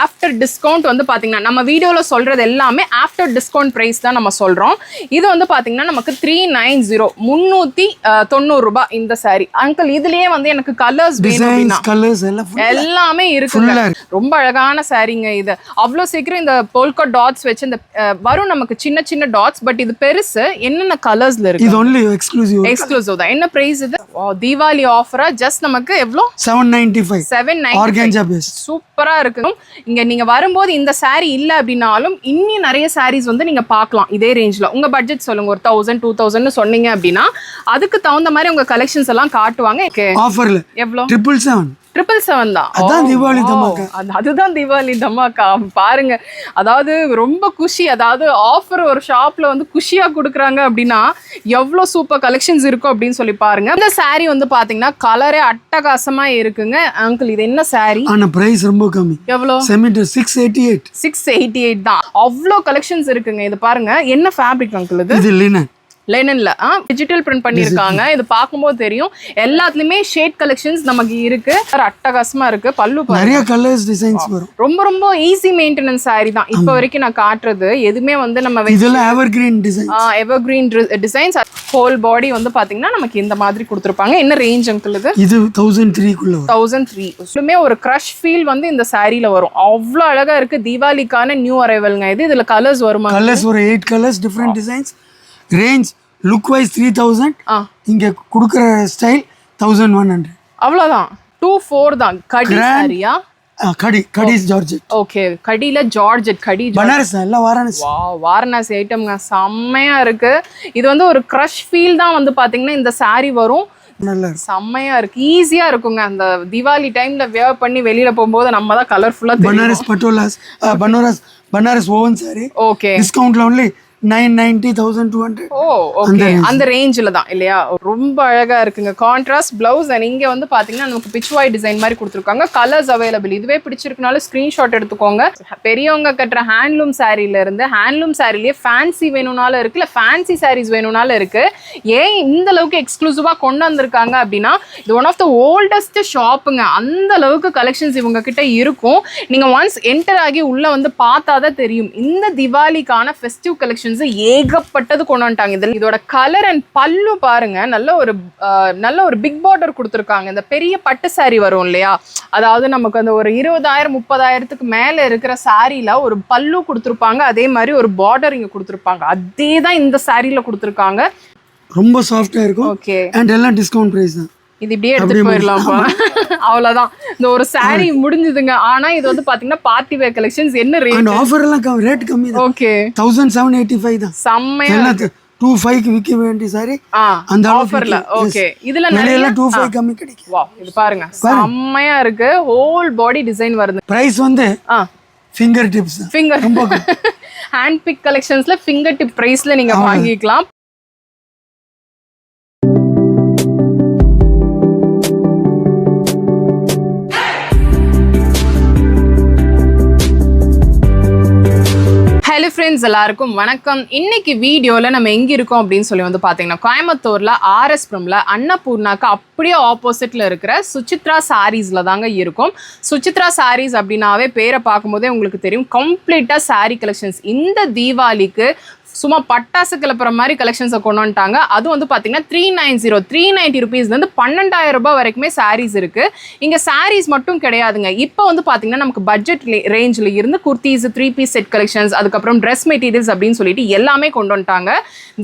After discount வந்து பார்த்தீங்கன்னா நம்ம வீடியோவில் சொல்கிறது எல்லாமே ஆஃப்டர் டிஸ்கவுண்ட் ப்ரைஸ் தான் நம்ம சொல்கிறோம். இது வந்து பார்த்தீங்கன்னா நமக்கு 390 390 இந்த சாரி. அங்கிள் இதுலயே வந்து எனக்கு கலர்ஸ் வேணும் எல்லாமே இருக்கு. ரொம்ப அழகான சாரிங்க இது. அவ்வளோ சீக்கிரம் இந்த போல்கா டாட்ஸ் வச்சு இந்த வரும் நமக்கு சின்ன சின்ன டாட்ஸ். பட் இது பெருசு. என்னென்ன கலர்ஸ்ல இருக்கு? இது only எக்ஸ்க்ளூசிவ் தான். என்ன பிரைஸ் இது? தீபாவளி ஆஃபரா ஜஸ்ட் நமக்கு எவ்வளோ? 795 ஆர்கான்ஜா பேஸ். சூப்பரா இருக்கு. இங்க நீங்க வரும்போது இந்த சாரி இல்ல அப்படின்னாலும் இன்னும் நிறைய சாரீஸ் வந்து நீங்க பார்க்கலாம் இதே ரேஞ்ச்ல. உங்க பட்ஜெட் சொல்லுங்க. ஒரு 1000 2000 சொன்னீங்க அப்படின்னா அதுக்கு தகுந்த மாதிரி உங்க கலெக்ஷன்ஸ் எல்லாம் காட்டுவாங்க. ஆஃபர்ல எவ்வளோ? 777 தான். அதுதான் தீபாவளி தமாக்கா. பாருங்க, அதாவது ரொம்ப குஷி. அதாவது ஆஃபர் ஒரு ஷாப்ல வந்து குஷியா கொடுக்குறாங்க அப்படின்னா எவ்வளோ சூப்பர் கலெக்ஷன்ஸ் இருக்கும் அப்படின்னு சொல்லி பாருங்க. இந்த சாரி வந்து பாத்தீங்கன்னா கலரே அட்டகாசமா இருக்குங்க. அங்கிள் இது என்ன சாரி? ஆனா பிரைஸ் ரொம்ப கம்மி. எவ்வளோ? 688 தான். அவ்வளோ கலெக்ஷன்ஸ் இருக்குங்க. இது பாருங்க, என்ன ஃபேப்ரிக் அங்கிள் இது? இது லினன்ல டிஜிட்டல் பிரிண்ட் பண்ணிருக்காங்க. இது பார்க்கும்போது தெரியும். எல்லாத்துலயுமே ஷேட் கலெக்ஷன்ஸ் நமக்கு இருக்கு. அட்டகாசமா இருக்கு. பல்லு நிறைய கலர்ஸ் டிசைன்ஸ் வரும். ரொம்ப ரொம்ப ஈஸி மெயின்டெனன்ஸ் சாரி தான். இப்போ வரைக்கும் நான் காட்டுறது எதுவுமே வந்து நம்ம இதெல்லாம் எவர்கிரீன் டிசைன்ஸ். ஹோல் பாடி வந்து பாத்தீங்கன்னா நமக்கு இந்த மாதிரி கொடுத்துருப்பாங்க. என்ன ரேஞ்ச் அங்கிள் இது? இது 1003 குள்ள 1003. ஒரு கிரஷ் ஃபீல் வந்து இந்த சாரில வரும். அவ்வளோ அழகா இருக்கு. தீபாவளிக்கான நியூ அரைவல்ங்க இது. இதுல கலர்ஸ் வருமா? கலர்ஸ் ஒரு 8 colours, different designs. Range look wise 3000. இங்க குடுக்குற ஸ்டைல் 1100. அவ்வளவுதான். 24 தான். கடி சாரியா? கடி ஜார்ஜெட். Okay, கடியில georgette. கடி பனாரஸ் எல்லாம் வாரணாசி. வாரணாசி ஐட்டம்ங்க. செம்மையா இருக்கு. இது வந்து ஒரு கிரஷ் ஃபீல் தான் வந்து பாத்தீங்கன்னா இந்த சாரி வரும். செம்மையா இருக்கு. ஈஸியா இருக்குங்க. அந்த தீபாவளி டைம்ல வேர் பண்ணி வெளியில போகும்போது நம்ம தான் கலர்ஃபுல்லா பனாரஸ் பட்டோலாஸ். பனாரஸ் ஓவன் சாரி. ஓகே, டிஸ்கவுண்ட்ல ஒன்லி 990 1200. ஓகே, அந்த ரேஞ்சில தான் இல்லையா? ரொம்ப அழகா இருக்குங்க. Contrast blouse. அண்ட் இங்க வந்து பாத்தீங்கன்னா நமக்கு பிச்வாய் டிசைன் மாதிரி கொடுத்துருக்காங்க. Colours available. இதுவே பிடிச்சிருக்குனாலும் ஸ்கிரீன்ஷாட் எடுத்துக்கோங்க. பெரியவங்க கட்டுற ஹேண்ட்லூம் சாரில இருந்து ஹேண்ட்லூம் சாரிலேயே ஃபேன்சி வேணும்னாலும் இருக்கு, இல்ல ஃபேன்சி சாரீஸ் வேணும்னாலும் இருக்கு. ஏன் இந்த அளவுக்கு எக்ஸ்க்ளூசிவா கொண்டு வந்திருக்காங்க அப்படின்னா இது ஒன் ஆஃப் த ஓல்டஸ்ட் ஷாப்புங்க. அந்த அளவுக்கு கலெக்ஷன்ஸ் இவங்க கிட்ட இருக்கும். நீங்க ஒன்ஸ் என்டர் ஆகி உள்ள வந்து பார்த்தாதான் தெரியும். இந்த தீபாவளிக்கான ஃபெஸ்டிவ் கலெக்ஷன் ஏகப்பட்டது கொண்டு வந்துட்டாங்க. இதோட கலர் அண்ட் பல்லு பாருங்க. நல்ல ஒரு பிக் பார்டர் கொடுத்துருக்காங்க. இந்த பெரிய பட்டு சாரி வரும் இல்லையா, அதாவது நமக்கு அந்த ஒரு 20,000 30,000க்கு மேல இருக்கிற சாரில ஒரு பல்லு கொடுத்துருப்பாங்க. அதே மாதிரி ஒரு பார்டர் இங்க கொடுத்துருப்பாங்க. அதே தான் இந்த சாரில கொடுத்துருக்காங்க. ரொம்ப சாஃப்டா இருக்கும். ஓகே, அண்ட் எல்லாம் டிஸ்கவுண்ட் பிரைஸ் தான். இது இப்படியே எடுத்துட்டு போயிடலாம்ப்பா. அவ்வளவுதான். இந்த ஒரு சாரி முடிஞ்சதுங்க. ஆனா இது வந்து பாத்தீங்கன்னா பார்ட்டி வேர் கலெக்ஷன்ஸ். என்ன ரேட்? ஆஃபர் எல்லாம் ரேட் கம்மி தான். ஓகே, 1785 தான். செம்மையா 25 க்கு விக்க வேண்டிய சாரி அந்த ஆஃபர்ல. ஓகே, இதுல நிறைய 25 கம்மி கிடைக்கும். வாவ், இது பாருங்க செம்மையா இருக்கு. ஹோல் பாடி டிசைன் வருது. பிரைஸ் வந்து ஃபிங்கர் டிப்ஸ். ஹேண்ட் பிக் கலெக்ஷன்ஸ்ல ஃபிங்கர் டிப் பிரைஸ்ல நீங்க வாங்கிக்கலாம். ஹலோ ஃப்ரெண்ட்ஸ், எல்லாருக்கும் வணக்கம். இன்னைக்கு வீடியோவில் நம்ம எங்கே இருக்கோம் அப்படின்னு சொல்லி வந்து பார்த்தீங்கன்னா கோயம்புத்தூரில் ஆர்எஸ்புரமில் அன்னபூர்ணாக்கு அப்படியே ஆப்போசிட்டில் இருக்கிற சுசித்ரா சாரீஸில் தாங்க இருக்கும். சுசித்ரா சாரீஸ் அப்படின்னாவே பேரை பார்க்கும்போதே உங்களுக்கு தெரியும். கம்ப்ளீட்டாக சாரீ கலெக்ஷன்ஸ் இந்த தீபாவளிக்கு சும்மா பட்டாசு கிளப்புற மாதிரி கலெக்ஷன்ஸை கொண்டு வந்துட்டாங்க. அதுவும் வந்து பார்த்தீங்கன்னா 390 ருபீஸ்லேருந்து 12,000 ரூபாய் வரைக்குமே சாரீஸ் இருக்குது. இங்கே சாரீஸ் மட்டும் கிடையாதுங்க. இப்போ வந்து பார்த்தீங்கன்னா நமக்கு பட்ஜெட் ரேஞ்சில் இருந்து குர்த்திஸ், 3 பீஸ் செட் கலெக்ஷன்ஸ், அதுக்கப்புறம் ட்ரெஸ் மெட்டீரியல்ஸ் அப்படின்னு சொல்லிட்டு எல்லாமே கொண்டு வந்துட்டாங்க.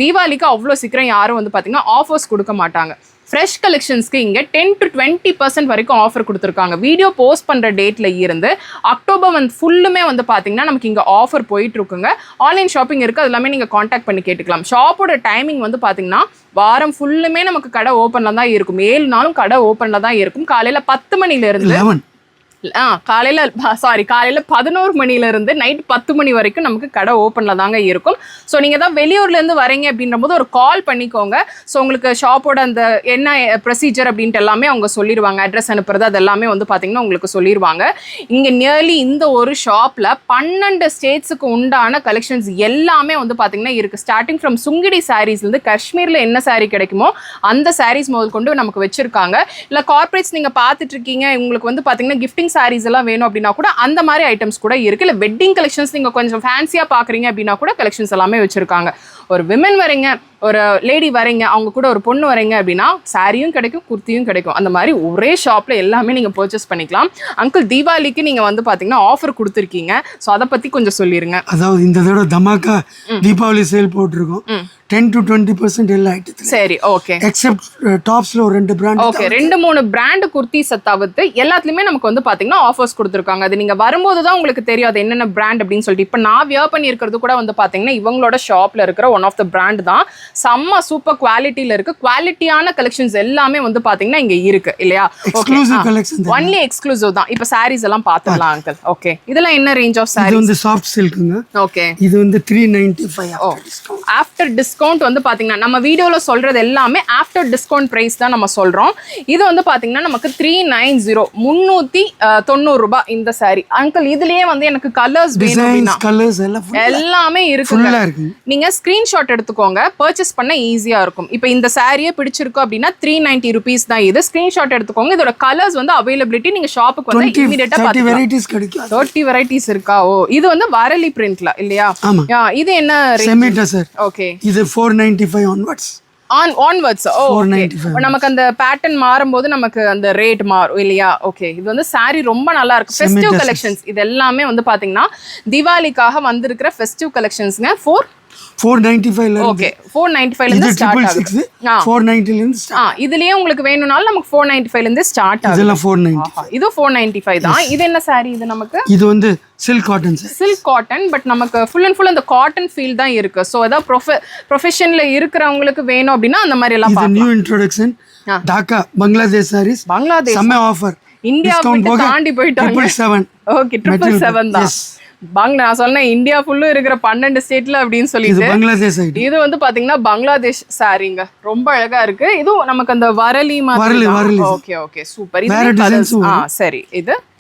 தீபாவளிக்கு அவ்வளோ சீக்கிரம் யாரும் வந்து பார்த்தீங்கன்னா ஆஃபர்ஸ் கொடுக்க மாட்டாங்க. ஃப்ரெஷ் கலெக்ஷன்ஸ்க்கு இங்கே 10 to 20% வரைக்கும் ஆஃபர் கொடுத்துருக்காங்க. வீடியோ போஸ்ட் பண்ணுற டேட்டில் இருந்து அக்டோபர் வந்து ஃபுல்லுமே வந்து பார்த்தீங்கன்னா நமக்கு இங்கே ஆஃபர் போயிட்டு இருக்குங்க. ஆன்லைன் ஷாப்பிங் இருக்குது. அது எல்லாமே நீங்கள் காண்டாக்ட் பண்ணி கேட்டுக்கலாம். ஷாப்போட டைமிங் வந்து பார்த்தீங்கன்னா வாரம் ஃபுல்லுமே நமக்கு கடை ஓப்பனில் தான் இருக்கும். 7 நாளும் கடை ஓப்பனில் தான் இருக்கும். காலையில் 10 மணிலேருந்து காலையில் 11 மணிலேருந்து நைட் 10 மணி வரைக்கும் நமக்கு கடை ஓப்பனில் தாங்க இருக்கும். ஸோ நீங்கள் தான் வெளியூர்லேருந்து வரீங்க அப்படின்ற போது ஒரு கால் பண்ணிக்கோங்க. ஸோ உங்களுக்கு ஷாப்போட அந்த என்ன ப்ரொசீஜர் அப்படின்ட்டு எல்லாமே அவங்க சொல்லிடுவாங்க. அட்ரஸ் அனுப்புறது அது எல்லாமே வந்து பார்த்தீங்கன்னா உங்களுக்கு சொல்லிடுவாங்க. இங்கே நியர்லி இந்த ஒரு ஷாப்பில் 12 ஸ்டேட்ஸுக்கு உண்டான கலெக்ஷன்ஸ் எல்லாமே வந்து பார்த்தீங்கன்னா இருக்குது. ஸ்டார்டிங் ஃப்ரம் சுங்கிடி சாரீஸ்லேருந்து காஷ்மீரில் என்ன சாரீ கிடைக்குமோ அந்த சாரீஸ் முதல் கொண்டு நமக்கு வச்சுருக்காங்க. இல்லை கார்பரேட்ஸ் நீங்கள் பார்த்துட்டு இருக்கீங்க, உங்களுக்கு வந்து பார்த்தீங்கன்னா கிஃப்டிங் சாரீஸ் எல்லாம் வேணும் அப்படின்னா கூட அந்த மாதிரி ஐட்டம்ஸ் கூட இருக்கு. இல்ல வெட்டிங் கலெக்ஷன்ஸ் நீங்க கொஞ்சம் ஃபேன்சியா பாக்குறீங்க அப்படின்னா கூட கலெக்ஷன்ஸ் எல்லாமே வச்சிருக்காங்க. ஒரு விமன் வரீங்க, ஒரு லேடி வரீங்க, அவங்க கூட ஒரு பொண்ணு வரீங்க அப்படின்னா சாரியும் கிடைக்கும், குர்த்தியும் கிடைக்கும். அந்த மாதிரி ஒரே ஷாப்ல எல்லாமே நீங்க பர்ச்சேஸ் பண்ணிக்கலாம். அங்கிள் தீபாவளிக்கு நீங்க வந்து பாத்தீங்கன்னா ஆஃபர் கொடுத்துருக்கீங்க. ஸோ அதை பத்தி கொஞ்சம் சொல்லிருங்க. அதாவது இந்த தடவை தமாக்கா தீபாவளி சேல் போட்டிருக்கோம். 10 to 20% எல்லா ஐட்டத்துக்கும். சரி, ஓகே. எக்ஸெப்ட் டாப்ஸ்ல ஒரு 2 பிராண்ட். ஓகே, 2-3 பிராண்ட் குர்த்திஸை தவிர்த்து எல்லாத்துலயுமே நமக்கு வந்து பாத்தீங்கன்னா ஆஃபர்ஸ் கொடுத்துருக்காங்க. அது நீங்க வரும்போது தான் உங்களுக்கு தெரியும் அது என்னென்ன பிராண்ட் அப்படின்னு சொல்லிட்டு. இப்போ நான் வியர் பண்ணி இருக்கிறது கூட வந்து பாத்தீங்கன்னா இவங்களோட ஷாப்ல இருக்கிற ஒன் ஆஃப் த பிராண்ட் தான். செம்ம சூப்பர் குவாலிட்டியில இருக்கு. குவாலிட்டியான கலெக்ஷன்ஸ் எல்லாமே வந்து பாத்தீங்கன்னா இங்க இருக்கு இல்லையா? Exclusive collection. ஒன்லி எக்ஸ்க்ளூசிவ் தான். இப்போ சாரீஸ் எல்லாம் பாத்துடலாம் அங்கிள். ஓகே, இதெல்லாம் என்ன ரேஞ்ச் ஆஃப் சாரீஸ்? இது வந்து சாஃப்ட் சில்க்ங்க. ஓகே, இது வந்து 395 ஆஃப்டர் டிஸ்கவுண்ட் வந்து பாத்தீங்கன்னா நம்ம வீடியோல சொல்றது எல்லாமே ஆஃப்டர் டிஸ்கவுண்ட் பிரைஸ் தான் நம்ம சொல்றோம். இது வந்து பாத்தீங்கன்னா நமக்கு 390 390 ரூபாய் இந்த சாரி. அங்கிள் இதுலயே வந்து எனக்கு கலர்ஸ் வேணும் அப்படினா கலர்ஸ் எல்லாமே இருக்கு. நீங்க ஸ்கிரீன்ஷாட் எடுத்துக்கோங்க, பர்ச்சேஸ் பண்ண ஈஸியா இருக்கும். இப்போ இந்த சாரியே பிடிச்சிருக்கு அப்படின்னா 390 rupees தான் இது. ஸ்கிரீன்ஷாட் எடுத்துக்கோங்க. இதோட கலர்ஸ் வந்து அவைலபிலிட்டி நீங்க ஷாப்புக்கு வந்து இமிடியேட்டா பாத்துக்கலாம். 30 வெரைட்டிஸ் கிடைக்கும். 30 வெரைட்டிஸ் இருக்கா? ஓ, இது வந்து வரலி பிரிண்ட்ல இல்லையா? இது என்ன ரேட்? செமி டசர். ஓகே, இது 495 onwards. onwards. நமக்கு அந்த பேட்டர்ன் மாறும்போது நமக்கு அந்த ரேட் மாறும் இல்லையா? ஓகே, இது வந்து சாரி ரொம்ப நல்லா இருக்கு. ஃபெஸ்டிவ் கலெக்ஷன்ஸ் இது எல்லாமே வந்து பாத்தீங்கன்னா தீபாவளிக்காக வந்திருக்கிற ஃபெஸ்டிவ் கலெக்ஷன்ஸ்ங்க. 495 ல ஓகே, 495 ல இருந்து ஸ்டார்ட் ஆகுது. 490 ல இருந்து ஸ்டார்ட். இதுலயே உங்களுக்கு வேணும்னாலும் நமக்கு 495 ல இருந்து ஸ்டார்ட் ஆகுது. இதெல்லாம் 490. இது 495 தான். இது என்ன சாரி இது நமக்கு? இது வந்து silk cotton sir. Silk cotton, but நமக்கு ஃபுல் அண்ட் ஃபுல் அந்த காட்டன் ஃபீல் தான் இருக்கு. சோ ஏதாவது ப்ரொஃபஷன்ல இருக்கிறவங்களுக்கு வேணும் அப்படின்னா அந்த மாதிரி எல்லாம் பார்க்கலாம். New introduction Dhaka Bangladesh saris. பங்களாதேஷ் செம்ம ஆஃபர். இந்தியா விட்டு தாண்டி போயிட்டாங்க. 777. ஓகே, 777 தான். நான் சொன்னேன் இந்தியா ஃபுல்லு இருக்கிற 12 ஸ்டேட்ல அப்படின்னு சொல்லிட்டு. பங்களாதேஷ் இது வந்து பாத்தீங்கன்னா பங்களாதேஷ் சாரிங்க. ரொம்ப அழகா இருக்கு. இது நமக்கு அந்த வரலி மாதிரி. Okay okay, super. இது சரி,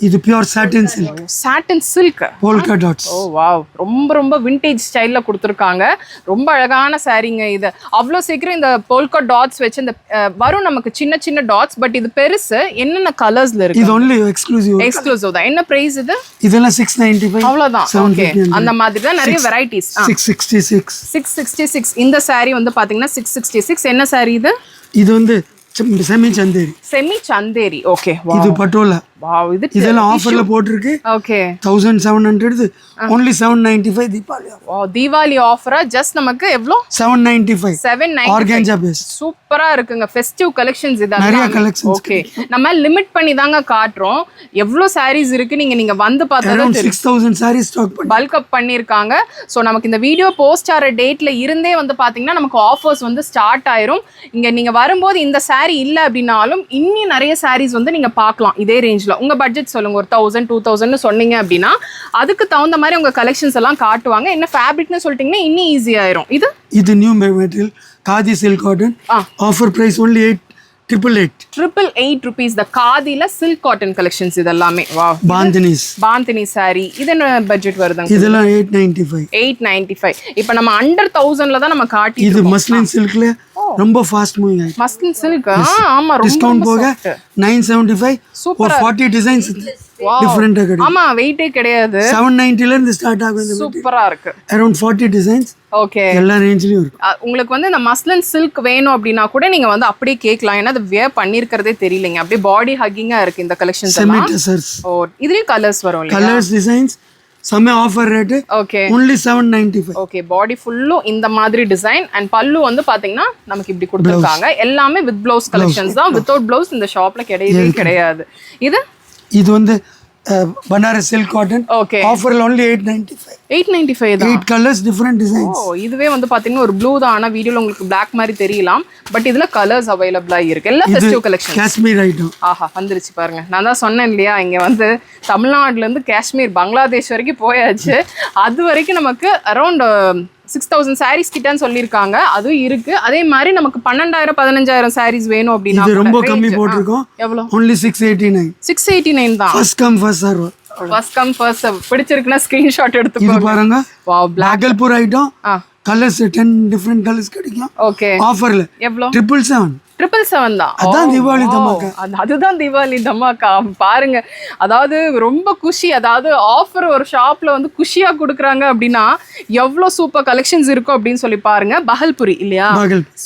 இது pure satin silk. Satin silk polka dots. Oh wow, ரொம்ப ரொம்ப விண்டேஜ் ஸ்டைல்ல கொடுத்துருக்காங்க. ரொம்ப அழகான சாரிங்க இது. அவ்வளோ சீக்கிரம் இந்த போல்கா டாட்ஸ் வச்சு இந்த வரும் நமக்கு சின்ன சின்ன டாட்ஸ், பட் இது பெருசு. என்னென்ன கலர்ஸ்ல இருக்கு? இது ஒன்லி எக்ஸ்க்ளூசிவ் தான். என்ன பிரைஸ் இது? இதெல்லாம் 695. அவ்வளவுதான். ஓகே, அந்த மாதிரி தான் நிறைய வெரைட்டிஸ். 666. இந்த சாரி வந்து பாத்தீங்கன்னா 666. என்ன சாரி இது? இது வந்து செமி சந்தேரி. ஓகே, இது பட்டோலா. வாவ், இதெல்லாம் ஆஃபர்ல போட்டுருக்கு. Okay, 1700 only 795 Deepavali. Wow, Deepavali ஆஃபரா ஜஸ்ட் நமக்கு எவ்வளவு? 795 ஆர்கான்ஜா பேஸ். சூப்பரா இருக்குங்க. ஃபெஸ்டிவ் கலெக்ஷன்ஸ் இதெல்லாம் நிறைய கலெக்ஷன்ஸ். ஓகே, நம்ம லிமிட் பண்ணி தாங்க காட்றோம். எவ்வளவு சாரீஸ் இருக்கு நீங்க வந்து பார்த்தா தான் 6000 சாரீஸ் ஸ்டாக் பண்ணி பல்க் அப் பண்ணிருக்காங்க. சோ நமக்கு இந்த வீடியோ போஸ்ட் ஆற டேட்ல இருந்தே வந்து பாத்தீங்கன்னா நமக்கு ஆஃபர்ஸ் வந்து ஸ்டார்ட் ஆயிரும். இங்க நீங்க வரும்போது இந்த சாரி இல்ல அப்படினாலும் இன்னும் நிறைய சாரீஸ் வந்து நீங்க பார்க்கலாம் இதே ரேஞ்ச்ல. உங்க பட்ஜெட் சொல்லுங்க, ஒரு 1000 2000 சொன்னீங்க அப்படின்னா அதுக்கு தகுந்த மாதிரி உங்க கலெக்ஷன்ஸ் எல்லாம் காட்டுவாங்க. என்ன ஃபேப்ரிக்னு சொல்லிட்டீங்கன்னா இன்னும் ஈஸி ஆயிரும். இது new material khadi silk cotton. Offer price only 888 rupees. the காதில சில்க் காட்டன் கலெக்ஷன்ஸ் இதெல்லாமே. வாவ், பாந்தினி சாரி. இது என்ன பட்ஜெட் வருதுங்க? இதெல்லாம் 895. இப்போ நம்ம அண்டர் 1000ல தான் நம்ம காட்டி. இது மஸ்லின் சில்க்ல ரொம்ப ஃபாஸ்ட் மூவிங் ஆயிடுச்சு. மஸ்லின் சில்க் ஆமா, ரொம்ப டிஸ்கவுண்ட் போக 975. சூப்பர். 40 டிசைன்ஸ் டிஃபரெண்டா கிடைக்கும். ஆமா, வெயிட்டே கிடையாது. 790 ல இருந்து ஸ்டார்ட் ஆகுது. சூப்பரா இருக்கு. Around 40 designs. ஓகே, எல்லா ரேஞ்ச்லயும் இருக்கு. உங்களுக்கு வந்து இந்த மஸ்லின் சில்க் வேணும் அப்படினா கூட நீங்க வந்து அப்படியே கேட்கலாம். ஏன்னா அது வியர் பண்ணிருக்கிறதே தெரியலங்க. அப்படியே பாடி ஹக்கிங்கா இருக்கு இந்த கலெக்ஷன்ஸ் எல்லாம். ஓ, இதுலயே கலர்ஸ் வரும் இல்லையா? கலர்ஸ், டிசைன்ஸ், சம offer rate. Okay, only 795. Okay, body ஃபுல்லும் இந்த மாதிரி டிசைன் அண்ட் பல்லு வந்து பாத்தீங்கன்னா நமக்கு இப்படி கொடுத்திருக்காங்க. எல்லாமே வித் ப்ளவுஸ் கலெக்ஷன்ஸ் தான். வித்அவுட் ப்ளவுஸ் இந்த ஷாப்ல கிடையாது. இது வந்து பனாரஸ் சில்க் காட்டன். ஓகே, ஆஃபர்ல only 895 தான். 8 கலர்ஸ், டிஃபரெண்ட் டிசைன்ஸ். ஓ, இதுவே வந்து பாத்தீங்கன்னா ஒரு ப்ளூ தான். ஆனா வீடியோல உங்களுக்கு Black மாதிரி தெரியலாம். பட் இதுல கலர்ஸ் அவைலபிளா இருக்கு. எல்லா ஃபெஸ்டிவ் கலெக்ஷன். காஷ்மீர் ஐட்டம். ஆஹா, வந்துருச்சு பாருங்க. நான் தான் சொன்னேன் இல்லையா, இங்க வந்து தமிழ்நாடுல இருந்து காஷ்மீர், பங்களாதேஷ் வரைக்கும் போயாச்சு. அது வரைக்கும் நமக்கு அரௌண்ட் 6000 சாரீஸ் கிட்டன்னு சொல்லியிருக்காங்க. அதுவும் இருக்கு. அதே மாதிரி நமக்கு 12000 15000 சாரீஸ் வேணும் அப்படின்னா இது ரொம்ப கம்மி போட்டிருக்கோம். எவ்வளவு? only 689 தான். First come first serve. First come first serve. பிடிச்சிருக்குன்னா ஸ்கிரீன்ஷாட் எடுத்துக்கோங்க. இது பாருங்க. Wow, Bhagalpur item. Colours 10 different colours கிடைக்கும். ஓகே, ஆஃபர்ல எவ்வளவு? 777. 777 தான். அதான் தீபாவளி தமாக்கா. அதுதான் தீபாவளி தமாக்கா. பாருங்க, அதாவது ரொம்ப குஷி. அதாவது ஆஃபர் ஒரு ஷாப்ல வந்து குஷியா கொடுக்குறாங்க அப்படின்னா எவ்வளவு சூப்பர் கலெக்ஷன்ஸ் இருக்கும் அப்படின்னு சொல்லி பாருங்க. பஹல்புரி இல்லையா,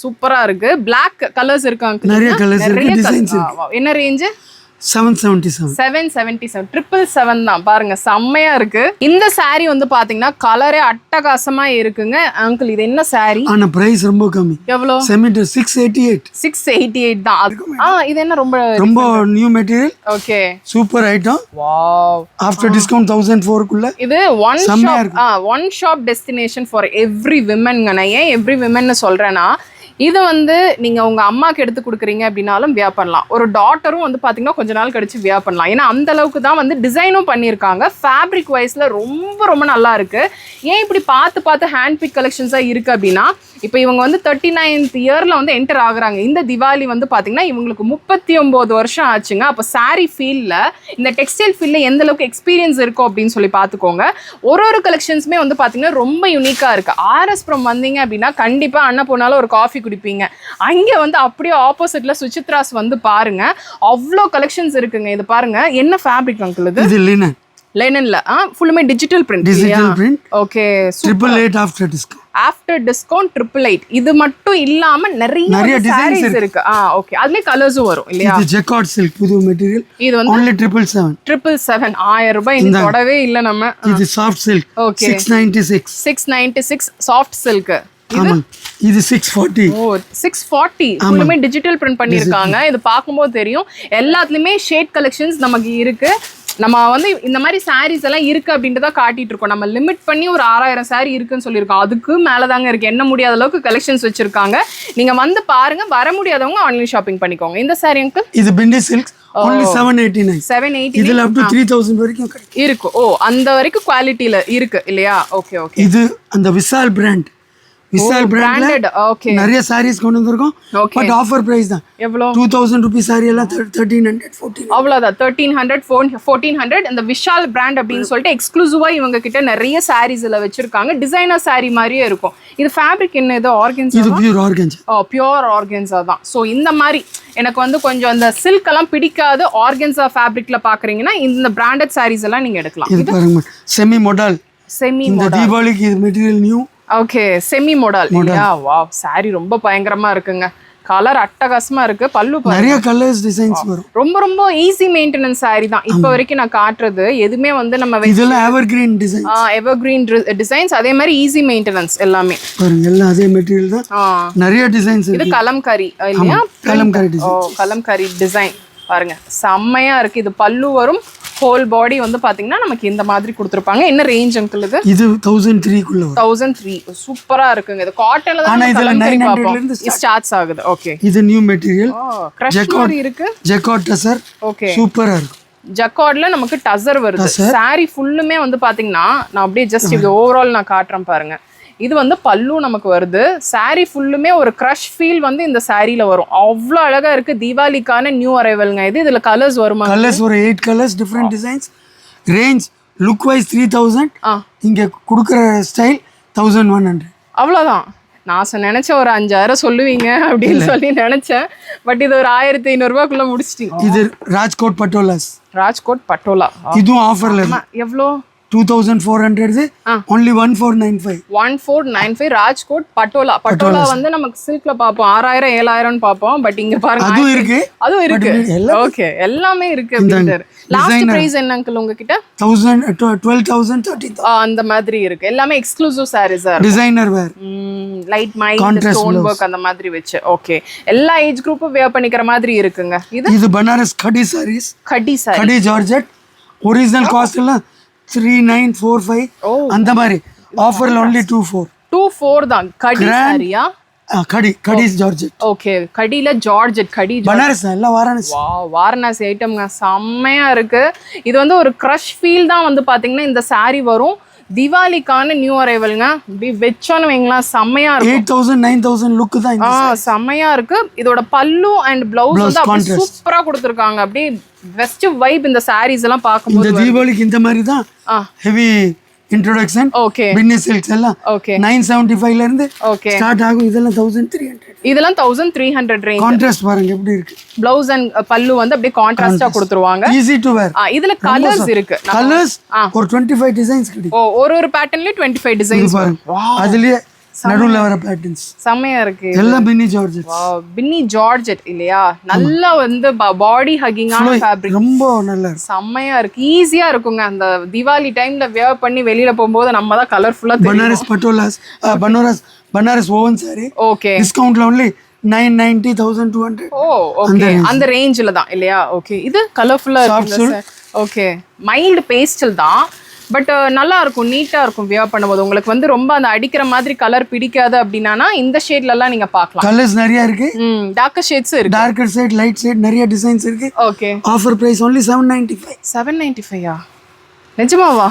சூப்பரா இருக்கு. பிளாக் கலர்ஸ் இருக்கு, நிறைய கலர்ஸ் இருக்கு, டிசைன்ஸ் இருக்கு. என்ன ரேஞ்ச்? 777 777 தான். பாருங்க, செம்மையா இருக்கு. இந்த saree வந்து பாத்தீங்கன்னா கலரே அட்டகாசமா இருக்குங்க. அங்கிள், இது என்ன saree? ஆனா பிரைஸ் ரொம்ப கம்மி. எவ்வளவு? 688 தான். இது என்ன ரொம்ப new material. Okay, super item. Wow. After discount 1004 குள்ள இது one shop destination for every விமன்ங்க. நான் ஏன் எவ்ரி விமன் சொல்றேன்னா, இது வந்து நீங்க உங்க அம்மாக்கு எடுத்து கொடுக்குறீங்க அப்படின்னாலும் வியா பண்ணலாம். ஒரு டாட்டரும் வந்து பாத்தீங்கன்னா கொஞ்ச நாள் கழிச்சு வியா பண்ணலாம். ஏன்னா அந்த அளவுக்கு தான் வந்து டிசைனும் பண்ணியிருக்காங்க. ஃபேப்ரிக் வைஸ்ல ரொம்ப நல்லா இருக்கு. ஏன் இப்படி பார்த்து ஹேண்ட் பிக் கலெக்ஷன்ஸா இருக்கு அப்படின்னா, இப்போ இவங்க வந்து 39th இயர்ல வந்து என்டர் ஆகுறாங்க. இந்த திவாலி வந்து பாத்தீங்கன்னா இவங்களுக்கு 39 வருஷம் ஆச்சுங்க. அப்போ saree ஃபீல்ட்ல, இந்த டெக்ஸ்டைல் ஃபீல்ட்ல எந்த அளவுக்கு எக்ஸ்பீரியன்ஸ் இருக்கும் அப்படின்னு சொல்லி பார்த்துக்கோங்க. ஒரு கலெக்ஷன்ஸுமே வந்து பாத்தீங்கன்னா ரொம்ப யூனிக்கா இருக்கு. ஆர்எஸ்புரம் வந்தீங்க அப்படின்னா கண்டிப்பா அண்ணா ஒரு காஃபி குடிப்பீங்க. அங்கே வந்து அப்படியே ஆப்போசிட்ல சுசித்ராஸ் வந்து பாருங்க, அவ்வளோ கலெக்ஷன்ஸ் இருக்குங்க. இது பாருங்க, என்ன ஃபேப்ரிக் அங்கிள்? இது லைனன்ல ஃபுல்லுமே digital print. Okay, 888 after discount 888. இது மட்டும் இல்லாம நிறைய சாரீஸ் இருக்கு. ஓகே, அதுலயே கலர்ஸும் வரும் இல்லையா? இது ஜெக்கார்ட் சில்க் புது மெட்டீரியல். இது வந்து only 777 1000 ரூபாய். இந்த தொடவே இல்ல நம்ம. இது soft silk. Okay, 696 soft silk. இது 640. 640 ஃபுல்லுமே டிஜிட்டல் பிரிண்ட் பண்ணிருக்காங்க. இது பார்க்கும்போது தெரியும். எல்லாத்துலயுமே ஷேட் கலெக்ஷன்ஸ் நமக்கு இருக்கு. நம்ம வந்து இந்த மாதிரி சாரீஸ் எல்லாம் இருக்கு அப்படின்ட்டு தான் காட்டிட்டு இருக்கோம். நம்ம லிமிட் பண்ணி ஒரு 6000 saree இருக்குன்னு சொல்லியிருக்கோம். அதுக்கு மேலதாங்க இருக்கு. என்ன முடியாத அளவுக்கு கலெக்ஷன்ஸ் வச்சிருக்காங்க. நீங்க வந்து பாருங்க. வர முடியாதவங்க ஆன்லைன் ஷாப்பிங் பண்ணிக்கோங்க. இந்த saree அங்கிள், இது பிண்டி சில்க், only 789. இதுல up to 3000 வரைக்கும் இருக்கு. அந்த வரைக்கும் குவாலிட்டில இருக்கு இல்லையா? ஓகே. இது அந்த விசால் பிராண்ட். விசால் பிராண்ட்ல நிறைய சாரீஸ் கொண்டு வந்திருக்கோம். பட் ஆஃபர் பிரைஸ் தான். எவ்வளவு? 2000 ரூபீஸ் saree எல்லாம் 1300 1400. அவ்வளவுதான். 1300 1400. இந்த விஷால் பிராண்ட் அப்படின்னு சொல்லிட்டு எக்ஸ்க்ளூசிவா இவங்க கிட்ட நிறைய சாரீஸ்ல வச்சிருக்காங்க. டிசைனர் saree மாதிரியே இருக்கும். இது ஃபேப்ரிக் என்ன? இது ஆர்கன்ஸா? இது பியூர் ஆர்கன்ஸா. பியூர் ஆர்கன்ஸா தான். ஸோ இந்த மாதிரி எனக்கு வந்து கொஞ்சம் அந்த சில்க் எல்லாம் பிடிக்காது, ஆர்கன்ஸா ஃபேப்ரிக்ல பாக்குறீங்கன்னா இந்த பிராண்டட் சாரீஸ் எல்லாம் நீங்க எடுக்கலாம். இது பாருங்க, செமி மாடல். இந்த தீபாவளிக்கு இது material new. Okay, semi model இல்லையா? வாவ், saree ரொம்ப பயங்கரமா இருக்குங்க. கலர் அட்டகாசமா இருக்கு. பல்லு நிறைய கலர்ஸ் டிசைன்ஸ் வரும். ரொம்ப ஈஸி மெயின்டெனன்ஸ் saree தான். இப்போ வரைக்கும் நான் காட்டுறது எதுவுமே வந்து நம்ம இதெல்லாம் எவர்கிரீன் டிசைன்ஸ். Evergreen designs. அதே மாதிரி ஈஸி மெயின்டெனன்ஸ் எல்லாமே. பாருங்க, எல்லாம் அதே மெட்டீரியல் தான். நிறைய டிசைன்ஸ் இது கலம்காரி இல்லையா? கலம்காரி டிசைன். கலம்காரி டிசைன் பாருங்க, செம்மையா இருக்கு. இது பல்லு வரும். ஹோல் பாடி வந்து பாத்தீங்கன்னா நமக்கு இந்த மாதிரி கொடுத்திருப்பாங்க. என்ன ரேஞ்ச் அங்கிள் இது? இது 1003 குள்ள வரும். 1003 சூப்பரா இருக்குங்க. இது காட்டன்ல தான். ஆனா இதுல 900 ல இருந்து ஸ்டார்ட்ஸ் ஆகுது. ஓகே, இது நியூ மெட்டீரியல். கிரஷ் மாதிரி இருக்கு. ஜெக்கார்ட் டசர். ஓகே, சூப்பரா இருக்கு. ஜக்கார்ட்ல நமக்கு டசர் வருது. saree ஃபுல்லுமே வந்து பாத்தீங்கன்னா நான் அப்படியே ஜஸ்ட் இது ஓவரால் நான் காட்டுறேன் பாருங்க. இது வந்து பல்லு நமக்கு வருது. saree ஃபுல்லுமே ஒரு க்ரஷ் ஃபீல் வந்து இந்த சாரீல வரும். அவ்வளோ அழகா இருக்கு. தீபாவளிக்கான நியூ அரைவல்ங்க இது. இதுல கலர்ஸ் வருமா? கலர்ஸ் ஒரு 8 colours, different designs. Range look wise 3000. இங்க கொடுக்குற ஸ்டைல் 1100. அவ்வளோதான். நான் நினைச்சேன் ஒரு 5000 சொல்லுவீங்க அப்படின்னு சொல்லி நினைச்சேன். பட் இது ஒரு 1500 ரூபாய்க்குள்ள முடிச்சிட்டீங்க. இது ராஜ்கோட் பட்டோலாஸ். ராஜ்கோட் பட்டோலா. இதுவும் ஆஃபர்ல இருக்கு. எவ்வளோ? 2400. only 1495. 1495 ராஜ்கோட் பட்டோலா. பட்டோலா வந்து நமக்கு சில்க்ல பாப்போம் 6000 7000 பாப்போம். பட் இங்க பாருங்க, அதுவும் இருக்கு. ஓகே, எல்லாமே இருக்கு. லாஸ்ட் பிரைஸ் என்ன அங்கிள் உங்ககிட்ட? 1000 12,000 13,000 அந்த மாதிரி இருக்கு. எல்லாமே exclusive sarees, designer wear, light mind stone work அந்த மாதிரி வெச்சு. ஓகே, எல்லா ஏஜ் குரூப்பும் வேர் பண்ணிக்கிற மாதிரி இருக்குங்க. இது பனாரஸ் கடி சாரீஸ். கடி ஜார்ஜெட். ஒரிஜினல் காஸ்ட் எல்லாம் 3945 அந்த மாதிரி. ஆஃபர்ல only 24 தான். கடி சாரியா? கடி ஜார்ஜெட். Okay, கடியில georgette. கடி பனாரஸ் எல்லாம் வாரணாசி. வாரணாசி ஐட்டம்ங்க, செம்மையா இருக்கு. இது வந்து ஒரு க்ரஷ் ஃபீல் தான் வந்து பாத்தீங்கன்னா இந்த saree வரும். தீபாவளிக்கான நியூ அரைவல்ங்க. இப்படி வெச்சோன்னு வைங்களா, செம்மையா இருக்கும். 8000 9000 லுக் தான். செம்மையா இருக்கு. இதோட பல்லு அண்ட் பிளவுஸ் வந்து அப்படியே சூப்பரா கொடுத்துருக்காங்க. அப்படியே வெஸ்ட் வைப் இந்த சாரீஸ் எல்லாம் பார்க்கும்போது. இந்த தீபாவளிக்கு இந்த மாதிரி தான் ஹெவி இன்ட்ரோடக்ஷன் ஓகே பின்னி சில்க்ஸ் எல்லாம் ஓகே 975 ல இருந்து ஓகே ஸ்டார்ட் ஆகும். இதெல்லாம் 1300. இதெல்லாம் 1300 ரேஞ்ச். கான்ட்ராஸ்ட் பாருங்க எப்படி இருக்கு. ப்ளவுஸ் அண்ட் பல்லு வந்து அப்படியே கான்ட்ராஸ்டா கொடுத்துருவாங்க. ஈஸி டு வேர். இதுல கலர்ஸ் இருக்கு. கலர்ஸ் ஒரு 25 டிசைன்ஸ் கிடைக்கும். ஒரு பேட்டர்ன்லயே 25 டிசைன்ஸ் பாருங்க. அதுலயே நடுவுல வர பேட்டர்ன்ஸ் செமையா இருக்கு. எல்லாம் பின்னி ஜார்ஜெட். பின்னி ஜார்ஜெட் இல்லையா? நல்லா வந்து பாடி ஹக்கிங்கான ஃபேப்ரிக். ரொம்ப நல்லா இருக்கு. செமையா இருக்கு. ஈஸியா இருக்குங்க. அந்த தீபாவளி டைம்ல வியர் பண்ணி வெளியில போகும்போது நம்ம தான் கலர்ஃபுல்லா தெரியும். பனாரஸ் பட்டோலாஸ் பனாரஸ் ஓவன் சாரி. ஓகே. டிஸ்கவுண்ட்ல only 990 1200. ஓகே. அந்த ரேஞ்சில தான் இல்லையா? ஓகே. இது கலர்ஃபுல்லா இருக்கு சார். ஓகே. மைல்ட் பேஸ்டல் தான். பட் நல்லா இருக்கும், நீட்டா இருக்கும் வியர் பண்ணும்போது. உங்களுக்கு வந்து ரொம்ப அந்த அடிக்கிற மாதிரி கலர் பிடிக்காது அப்படின்னா இந்த ஷேட்ல எல்லாம் நீங்க பார்க்கலாம். கலர்ஸ் நிறைய இருக்கு. டார்க்கர் ஷேட்ஸ் இருக்கு. டார்க்கர் ஷேட், லைட் ஷேட், நிறைய டிசைன்ஸ் இருக்கு. ஓகே. Offer price only 795. 795 நிஜமாவா?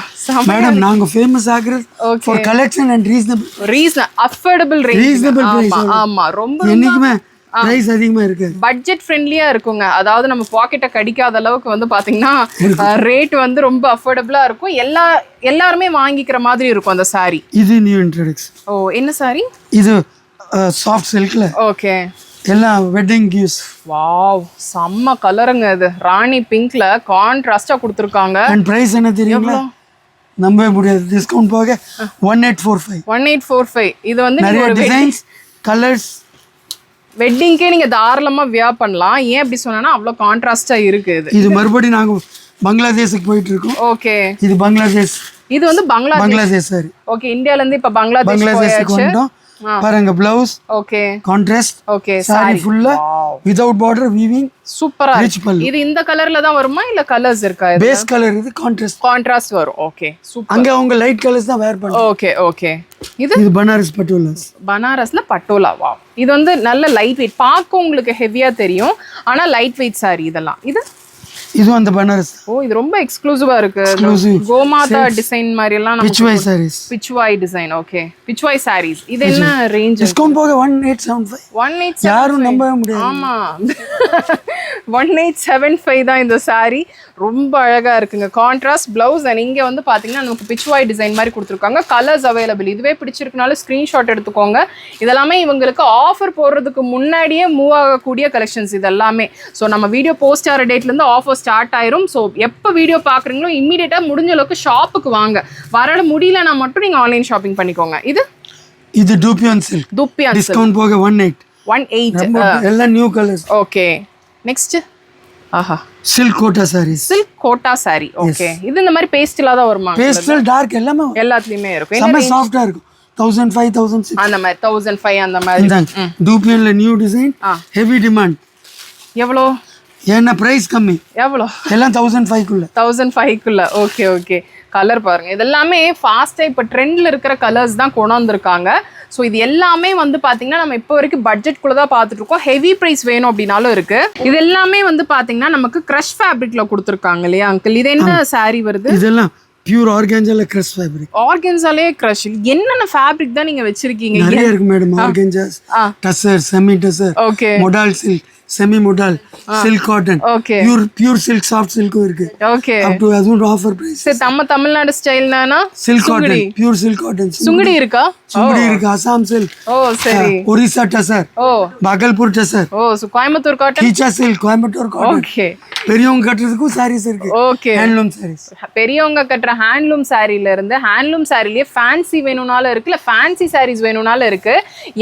மேடம் நாங்க ஃபேமஸ் ஆகுறது for collection and affordable range. ஆமா ரொம்ப என்னைக்குமே பிரைஸ் அதிகமா இருக்கு. பட்ஜெட் ஃப்ரெண்ட்லியா இருக்குங்க. அதாவது நம்ம பாக்கெட்டை கடிக்காத அளவுக்கு வந்து பாத்தீங்கன்னா ரேட் வந்து ரொம்ப அஃபோர்டபிளா இருக்கும். எல்லாருமே வாங்கிக்கிற மாதிரி இருக்கும் அந்த சாரி. இது நியூ இன்ட்ரோடக்ஷன். என்ன சாரி இது? சாஃப்ட் சில்க்ல. ஓகே. எல்லாம் வெட்டிங் கிவ்ஸ். வாவ் செம்ம கலருங்க. இது ராணி பிங்க்ல கான்ட்ராஸ்டா கொடுத்திருக்காங்க. அண்ட் பிரைஸ் என்ன தெரியுங்களா? நம்பவே முடியாது. டிஸ்கவுண்ட் போக 1845. 1845. இது வந்து நிறைய டிசைன்ஸ், கலர்ஸ். வெட்டிங்க்கே நீங்க தாராளமா வியர் பண்ணலாம். ஏன் அப்படி சொன்னா அவ்வளோ கான்ட்ராஸ்டா இருக்கு. இது மறுபடியும் நாங்க பங்களாதேஷுக்கு போயிட்டு இருக்கோம். ஓகே. இது பங்களாதேஷ். இது வந்து பங்களாதேஷ் சாரி. ஓகே. இந்தியால இருந்து இப்ப பங்களாதேஷ்க்கு வந்துட்டோம். பாருங்க blouse. Okay. Contrast. Okay. Sorry ஃபுல்லா வித்அவுட் பார்டர் வீவிங். சூப்பரா இருக்கு. இது இந்த கலர்ல தான் வருமா இல்ல கலர்ஸ் இருக்கா? இது பேஸ் கலர் இது கான்ட்ராஸ்ட் வரும். Okay super. அங்க அவங்க லைட் கலர்ஸ் தான் வேர் பண்ணுவாங்க. Okay okay. இது பனாரஸ் பட்டோலாஸ். பனாரஸ்ல பட்டோலா. வாவ். இது வந்து நல்ல லைட் வெயிட். பார்க்க உங்களுக்கு ஹெவியா தெரியும் ஆனா லைட் வெயிட் சாரி இதெல்லாம். இது அந்த பனாரஸ். இது ரொம்ப எக்ஸ்க்ளூசிவா இருக்கு. கோமாதா டிசைன் மாதிரி எல்லாம் நம்ம பிச்வாய் சாரீஸ். பிச்வாய் டிசைன். ஓகே. பிச்வாய் சாரீஸ். இது என்ன ரேஞ்ச்? டிஸ்கவுண்ட் போக 1875. 1875. யாரும் நம்பவே முடியாது. ஆமா 1875 தான் இந்த சாரி. ரொம்ப அழகா இருக்குங்க. கான்ட்ராஸ்ட் பிளவுஸ் அண்ட் இங்க வந்து பாத்தீங்கன்னா நமக்கு பிச்வாய் டிசைன் மாதிரி கொடுத்துருக்காங்க. Colours available. இதுவே பிடிச்சிருக்கனால ஸ்கிரீன்ஷாட் எடுத்துக்கோங்க. இதெல்லாமே இவங்களுக்கு ஆஃபர் போடுறதுக்கு முன்னாடியே மூவ் ஆகக்கூடிய கலெக்ஷன்ஸ் இதெல்லாமே. ஸோ நம்ம வீடியோ போஸ்ட் ஆகிற டேட்ல இருந்து ஆஃபர் ஸ்டார்ட் ஆயிரும். ஸோ எப்போ வீடியோ பார்க்குறீங்களோ இம்மீடியட்டா முடிஞ்ச அளவுக்கு ஷாப்புக்கு வாங்க. வர முடியலன்னா மட்டும் நீங்க ஆன்லைன் ஷாப்பிங் பண்ணிக்கோங்க. இது டூபியான் சில்க். டூபியான் டிஸ்கவுண்ட் போக 18. எல்லாம் நியூ கலர்ஸ். ஓகே. நெக்ஸ்ட் ஆஹா silk kota saris. Silk kota sari. Okay. இது இந்த மாதிரி பேஸ்டலா தான் வருமா? பேஸ்டல் டார்க் எல்லாத்துலயுமே இருக்கும். செம சாஃப்ட்டா இருக்கும். 1500 1600 அந்த மாதிரி 1500 அந்த மாதிரி. டூபியான்ல நியூ டிசைன், ஹெவி டிமாண்ட். எவ்வளோ? என்ன பிரைஸ் கம்மி. எவ்வளோ? எல்லாம் 1500 குள்ள. 1500 குள்ள. Okay okay. கலர் பாருங்க. இதெல்லாமே ஃபாஸ்டா இப்ப ட்ரெண்ட்ல இருக்கிற கலர்ஸ் தான் கொண்டு வந்திருக்காங்க. ஸோ இது எல்லாமே வந்து பாத்தீங்கன்னா நம்ம இப்போ வரைக்கும் பட்ஜெட் குள்ள தான் பார்த்துட்டு இருக்கோம். ஹெவி பிரைஸ் வேணும் அப்படின்னாலும் இருக்கு. இது எல்லாமே வந்து பாத்தீங்கன்னா நமக்கு கிரஷ் ஃபேப்ரிக்ல கொடுத்துருக்காங்க இல்லையா அங்கிள்? இது என்ன சாரி வருது? இதெல்லாம் பியூர் ஆர்கான்ஜால கிரஷ் ஃபேப்ரிக். ஆர்கான்ஜாலே கிரஷ். என்னென்ன ஃபேப்ரிக் தான் நீங்க வச்சிருக்கீங்க? நிறைய இருக்கு madam. Organzas, tussar, semi tussar, okay, modal silk, semi modal, silk cotton, okay, pure silk, soft சில்க்கும் இருக்கு. ஓகே. அப் டு அதுவும் ஆஃபர் பிரைஸ். சரி நம்ம தமிழ்நாடு ஸ்டைல்னா silk cotton, pure silk cotton. Sungudi இருக்கா? சுங்குடி இருக்கு. அசாம் சில்க். சரி. Orissa tussar, Bhagalpur tussar. Coimbatore cotton, ghicha silk, Coimbatore cotton. Okay. பெரியவங்க கட்டுறதுக்கும் சாரீஸ் இருக்கு. ஓகே. ஹேண்ட்லூம் சாரீஸ். பெரியவங்க கட்டுற ஹேண்ட்லூம் சாரில இருந்து ஹேண்ட்லூம் சாரிலேயே ஃபேன்சி வேணும்னாலும் இருக்கு, இல்ல ஃபேன்சி சாரீஸ் வேணும்னாலும் இருக்கு.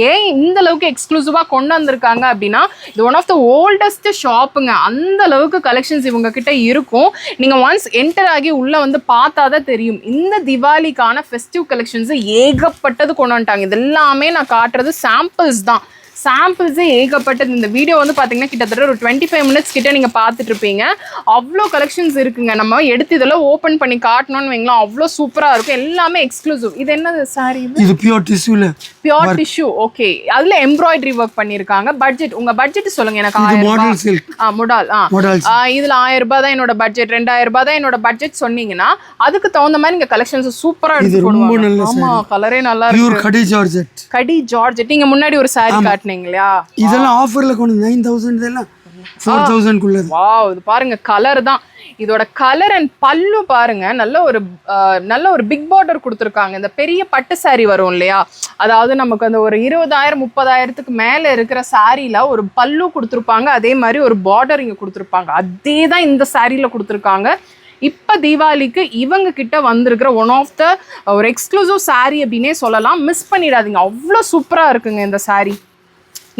ஏன் இந்த அளவுக்கு எக்ஸ்க்ளூசிவா கொண்டு வந்திருக்காங்க அப்படின்னா இது ஒன் ஆஃப் த ஓல்டஸ்ட் ஷாப்புங்க. அந்த அளவுக்கு கலெக்ஷன்ஸ் இவங்க கிட்ட இருக்கும். நீங்க ஒன்ஸ் என்டர் ஆகி உள்ள வந்து பார்த்தாதான் தெரியும். இந்த திவாலிக்கான ஃபெஸ்டிவ் கலெக்ஷன்ஸ் ஏகப்பட்டது கொண்டு வந்துட்டாங்க. இது எல்லாமே நான் காட்டுறது சாம்பிள்ஸ் தான். சாம்பிள்ஸே ஏகப்பட்டது. இந்த வீடியோ வந்து பார்த்தீங்கன்னா கிட்டத்தட்ட ஒரு 25 மினிட்ஸ் கிட்ட நீங்கள் பார்த்துட்டு இருப்பீங்க. அவ்வளோ கலெக்ஷன்ஸ் இருக்குங்க. நம்ம எடுத்து இதெல்லாம் ஓப்பன் பண்ணி காட்டணும்னு வைங்களா, அவ்வளோ சூப்பராக இருக்கும். எல்லாமே எக்ஸ்க்ளூசிவ். இது என்னது சாரி? இது பியூர் டிஷ்யூல. Pure tissue. ஓகே. அதில் எம்ப்ராய்டரி ஒர்க் பண்ணியிருக்காங்க. பட்ஜெட் உங்கள் பட்ஜெட் சொல்லுங்க எனக்கு. 1000 ரூபாய். முடால். இதில் 1000 ரூபாய் தான் என்னோட பட்ஜெட், 2000 ரூபாய் தான் என்னோட பட்ஜெட் சொன்னீங்கன்னா அதுக்கு தகுந்த மாதிரி நீங்கள் கலெக்ஷன்ஸ் சூப்பராக எடுத்து போடுவாங்க. ஆமாம், கலரே நல்லா இருக்கு. கடி ஜார்ஜெட். கடி ஜார்ஜெட். நீங்கள் முன்னாடி ஒரு சாரி காட்டினீங்க. இதெல்லாம் ஆஃபர்ல கொண்டு 9000. இதெல்லாம் 4000 குள்ளது. வாவ், இது பாருங்க கலர் தான். இதோட கலர் அண்ட் பல்லு பாருங்க, நல்ல ஒரு பிக் பார்டர் கொடுத்துருக்காங்க. இந்த பெரிய பட்டு saree வரும் இல்லையா, அதாவது நமக்கு அந்த ஒரு 20,000 30,000க்கு மேல இருக்கிற சாரீல ஒரு பல்லு கொடுத்துருப்பாங்க, அதே மாதிரி ஒரு பார்டர் இங்க கொடுத்துருப்பாங்க. அதே தான் இந்த சாரீல கொடுத்துருக்காங்க. இப்போ தீபாவளிக்கு இவங்க கிட்ட வந்திருக்கிற ஒன் ஆஃப் த ஒரு எக்ஸ்க்ளூசிவ் saree அப்படின்னே சொல்லலாம். மிஸ் பண்ணிடாதீங்க, அவ்வளோ சூப்பரா இருக்குங்க இந்த saree.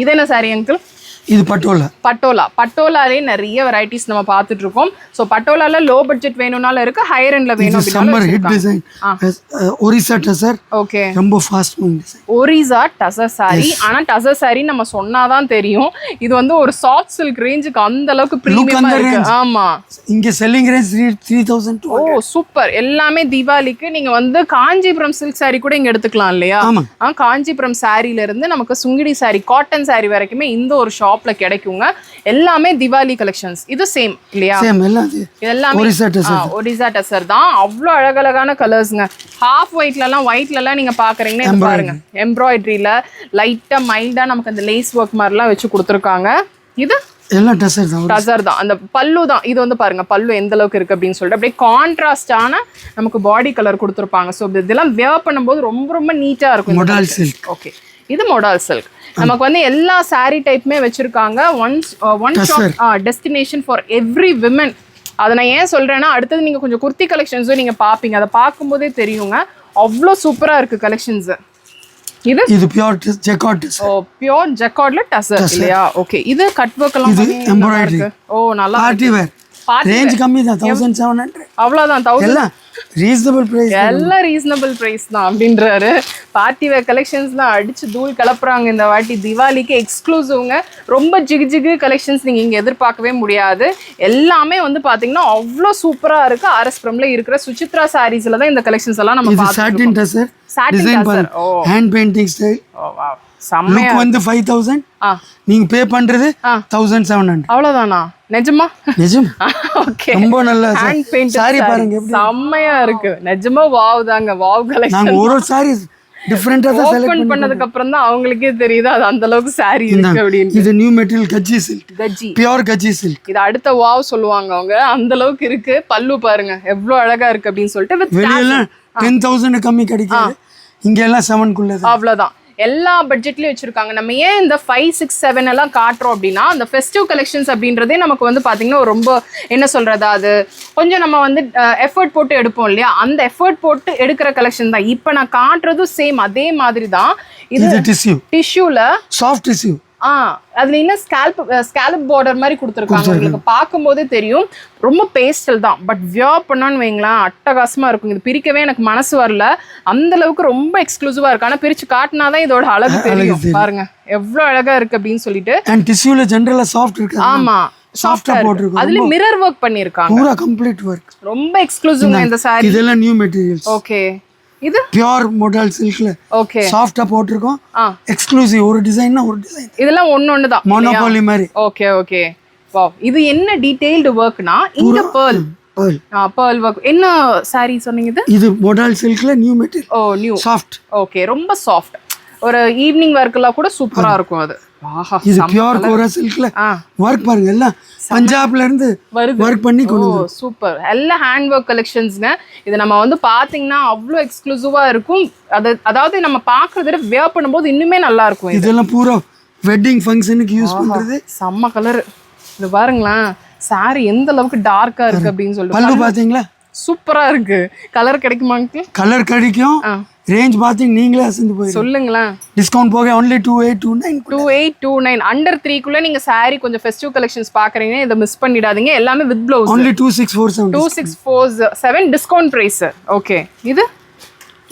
இது என்ன saree அங்கிள்? இது பட்டோலா. பட்டோலாலே நிறைய வெரைட்டிஸ் நம்ம பார்த்துட்டு இருக்கோம். ஸோ பட்டோலால லோ பட்ஜெட் வேணும்னாலும் இருக்கு, ஹையர் எண்ட்ல வேணும். Summer hit design Orissa tussar. Okay, ரொம்ப fast moving design Orissa tussar saree. ஆனா டசர் saree நம்ம சொன்னாதான் தெரியும், இது வந்து ஒரு சாஃப்ட் சில்க் ரேஞ்சுக்கு அந்த அளவுக்கு பிரீமியமா இருக்கு. ஆமா, இங்க செல்லிங் ரேஞ்ச் 3200. ஓ சூப்பர். எல்லாமே தீபாவளிக்கு நீங்க வந்து காஞ்சிபுரம் சில்க் saree கூட இங்க எடுத்துக்கலாம் இல்லையா? காஞ்சிபுரம் சாரில இருந்து நமக்கு சுங்கிடி saree, காட்டன் saree வரைக்குமே இந்த ஒரு ஷாப்ல கிடைக்குங்க. எல்லாமே திவாலி கலெக்ஷன்ஸ். இது சேம் இல்லையா? எல்லாமே ஒரிசா டசர் தான். அவ்வளோ அழகழகான கலர்ஸ்ங்க. ஹாஃப் ஒயிட்லலாம் நீங்க பாக்குறீங்கன்னா இது பாருங்க, எம்ப்ராய்டரியில லைட்டா மைல்டா நமக்கு அந்த லேஸ் ஒர்க் மாதிரிலாம் வச்சு கொடுத்துருக்காங்க. இது எல்லாம் டசர் தான். அந்த பல்லு தான். இது வந்து பாருங்க பல்லு எந்த அளவுக்கு இருக்கு அப்படின்னு சொல்லிட்டு அப்படியே கான்ட்ராஸ்டான நமக்கு பாடி கலர் கொடுத்துருப்பாங்க. ஸோ இதெல்லாம் வேர் பண்ணும்போது ரொம்ப ரொம்ப நீட்டா இருக்கும். மொடால் சில்க். ஓகே, இது மொடால் சில்க். நமக்கு வந்து எல்லா saree டைப்புமே வச்சிருக்காங்க. One shop destination for every women. அதை நான் ஏன் சொல்றேன்னா, அடுத்தது நீங்க கொஞ்சம் குர்த்தி கலெக்ஷன்ஸும் நீங்க பாப்பீங்க, அதை பார்க்கும்போதே தெரியுங்க, அவ்வளோ சூப்பரா இருக்கு கலெக்ஷன்ஸ். இது பியூர் ஜெக்கார்ட் டசர். ஓ, பியூர் ஜெக்கார்ட்ல டசர் இல்லையா? ஓகே, இது கட் ஒர்க் எல்லாம் இது எம்ப்ராய்டரி. ஓ நல்லா பார்ட்டி வேர். ரேஞ்ச் கம்மி தான், 1700. அவ்வளவுதான். 1000 ரீசனபிள் பிரைஸ். எல்லாம் ரீசனபிள் பிரைஸ் தான் அப்படின்றாரு. பார்ட்டி வேர் கலெக்ஷன்ஸ்லாம் அடிச்சு தூள் கலப்புறாங்க இந்த வாட்டி. திவாலிக்கு எக்ஸ்க்ளூசிவ்ங்க. ரொம்ப ஜிகு கலெக்ஷன்ஸ் நீங்க இங்க எதிர்பார்க்கவே முடியாது. எல்லாமே வந்து பாத்தீங்கன்னா அவ்வளோ சூப்பரா இருக்கு. ஆர்எஸ்பிரம்ல இருக்கிற சுசித்ரா சாரீஸ்ல தான் இந்த கலெக்ஷன்ஸ் எல்லாம் நம்ம satin tussar. Satin tussar. Oh, hand painting style. Oh wow, செம்மயா வந்து 5000. நீங்க பே பண்றது 1700. அவ்வளவுதானா? நிஜமா? நிஜம். ஓகே, ரொம்ப நல்ல ஹேண்ட் பெயிண்ட் சாரி பாருங்க, செம்மயா இருக்கு. நிஜமா வாவ் தாங்க. Wow collection. நாங்க ஒரு சாரி டிஃபரண்டா தான் செலக்ட் ஓபன் பண்ணதுக்கு அப்புறம் தான் அவங்களுக்கே தெரியுது அது அந்த அளவுக்கு சாரி இருக்கு அப்படின்னு. இது new material gajji silk. Pure gajji silk. இது அடுத்த வாவ் சொல்லுவாங்க அவங்க, அந்த அளவுக்கு இருக்கு. பல்லு பாருங்க எவ்வளவு அழகா இருக்கு அப்படின்னு சொல்லிட்டு. வெளியில 10,000 கம்மி கிடைக்காது, இங்க எல்லாம் 7 குள்ள. அவ்வளவுதான். எல்லா பட்ஜெட்லயும் வச்சிருக்காங்க. நம்ம ஏன் இந்த 5, 6, 7 எல்லாம் காட்டுறோம் அப்படின்னா, அந்த ஃபெஸ்டிவ் கலெக்ஷன்ஸ் அப்படின்றதே நமக்கு வந்து பாத்தீங்கன்னா ரொம்ப என்ன சொல்றது, அது கொஞ்சம் நம்ம வந்து எஃபர்ட் போட்டு எடுப்போம் இல்லையா, அந்த எஃபர்ட் போட்டு எடுக்கிற கலெக்ஷன் தான். இப்போ நான் காட்டுறதும் சேம் அதே மாதிரி தான். இது டிஷ்யூல சாஃப்ட் டிஷ்யூ. அதுல இன்னும் ஸ்கேலப் பார்டர் மாதிரி கொடுத்துருக்காங்க. உங்களுக்கு பார்க்கும்போதே தெரியும் ரொம்ப பேஸ்டல் தான். பட் வியர் பண்ணான்னு வைங்களேன், அட்டகாசமா இருக்கும். இது பிரிக்கவே எனக்கு மனசு வரல, அந்த அளவுக்கு ரொம்ப எக்ஸ்க்ளூசிவா இருக்கு. ஆனா பிரிச்சு காட்டினாதான் இதோட அழகு தெரியும். பாருங்க எவ்வளவு அழகா இருக்கு அப்படின்னு சொல்லிட்டு. அண்ட் டிஷ்யூல ஜெனரலா சாஃப்ட் இருக்கு. ஆமா, சாஃப்ட்டா போட்டுருக்கு. அதுல மிரர் வொர்க் பண்ணிருக்காங்க. பூரா கம்ப்ளீட் வொர்க். ரொம்ப எக்ஸ்க்ளூசிவ் இந்த saree. இதெல்லாம் நியூ மெட்டீரியல்ஸ். ஓகே, இது பியூர் மோடல் சில்க்ல. ஓகே, சாஃப்ட்டா போட்டுருக்கோம். எக்ஸ்க்ளூசிவ் ஒரு டிசைன்னா ஒரு டிசைன். இதெல்லாம் ஒண்ணு தான் மோனோபோலி மாதிரி. Okay okay. வாவ், இது என்ன டீடைல்டு வர்க்னா இங்க pearl வர்க். என்ன saree சொன்னீங்க? இது மோடல் சில்க்ல நியூ மெட்டீரியல். ஓ, நியூ சாஃப்ட். ஓகே, ரொம்ப சாஃப்ட். ஒரு ஈவினிங் வர்க்லாம் கூட சூப்பரா இருக்கும் அது. ஆஹா, இது பியூர் கோரா சில்க்ல வர்க் பாருங்க, எல்லாம் பஞ்சாப்ல இருந்து வர்க் பண்ணி கொண்டு வந்து. சூப்பர். எல்லாம் ஹேண்ட் வர்க் கலெக்ஷன்ஸ்ங்க. இது நம்ம வந்து பாத்தீங்கன்னா அவ்வளோ எக்ஸ்க்ளூசிவா இருக்கும். அதாவது நம்ம பாக்குறத வேர் பண்ணும்போது இன்னுமே நல்லா இருக்கும். இதெல்லாம் பூரா வெட்டிங் ஃபங்க்ஷனுக்கு யூஸ் பண்றது. செம்ம கலர். இது பாருங்களேன், சாரி எந்த அளவுக்கு டார்க்கா இருக்கு அப்படின்னு சொல்லிட்டு. பல்லு பாத்தீங்களா? சூப்பரா இருக்கு. கலர் கிடைக்குமாங்க? கலர் கிடைக்கும். ரேஞ்ச் பாத்தீங்க நீங்களே அசந்து போய் சொல்லுங்களேன். டிஸ்கவுண்ட் போக only 2829. அண்டர் 3 குள்ள நீங்க saree கொஞ்சம் ஃபெஸ்டிவ் கலெக்ஷன்ஸ் பாக்குறீங்க, இத மிஸ் பண்ணிடாதீங்க. எல்லாமே with blouse. only 2647 discount price. Okay,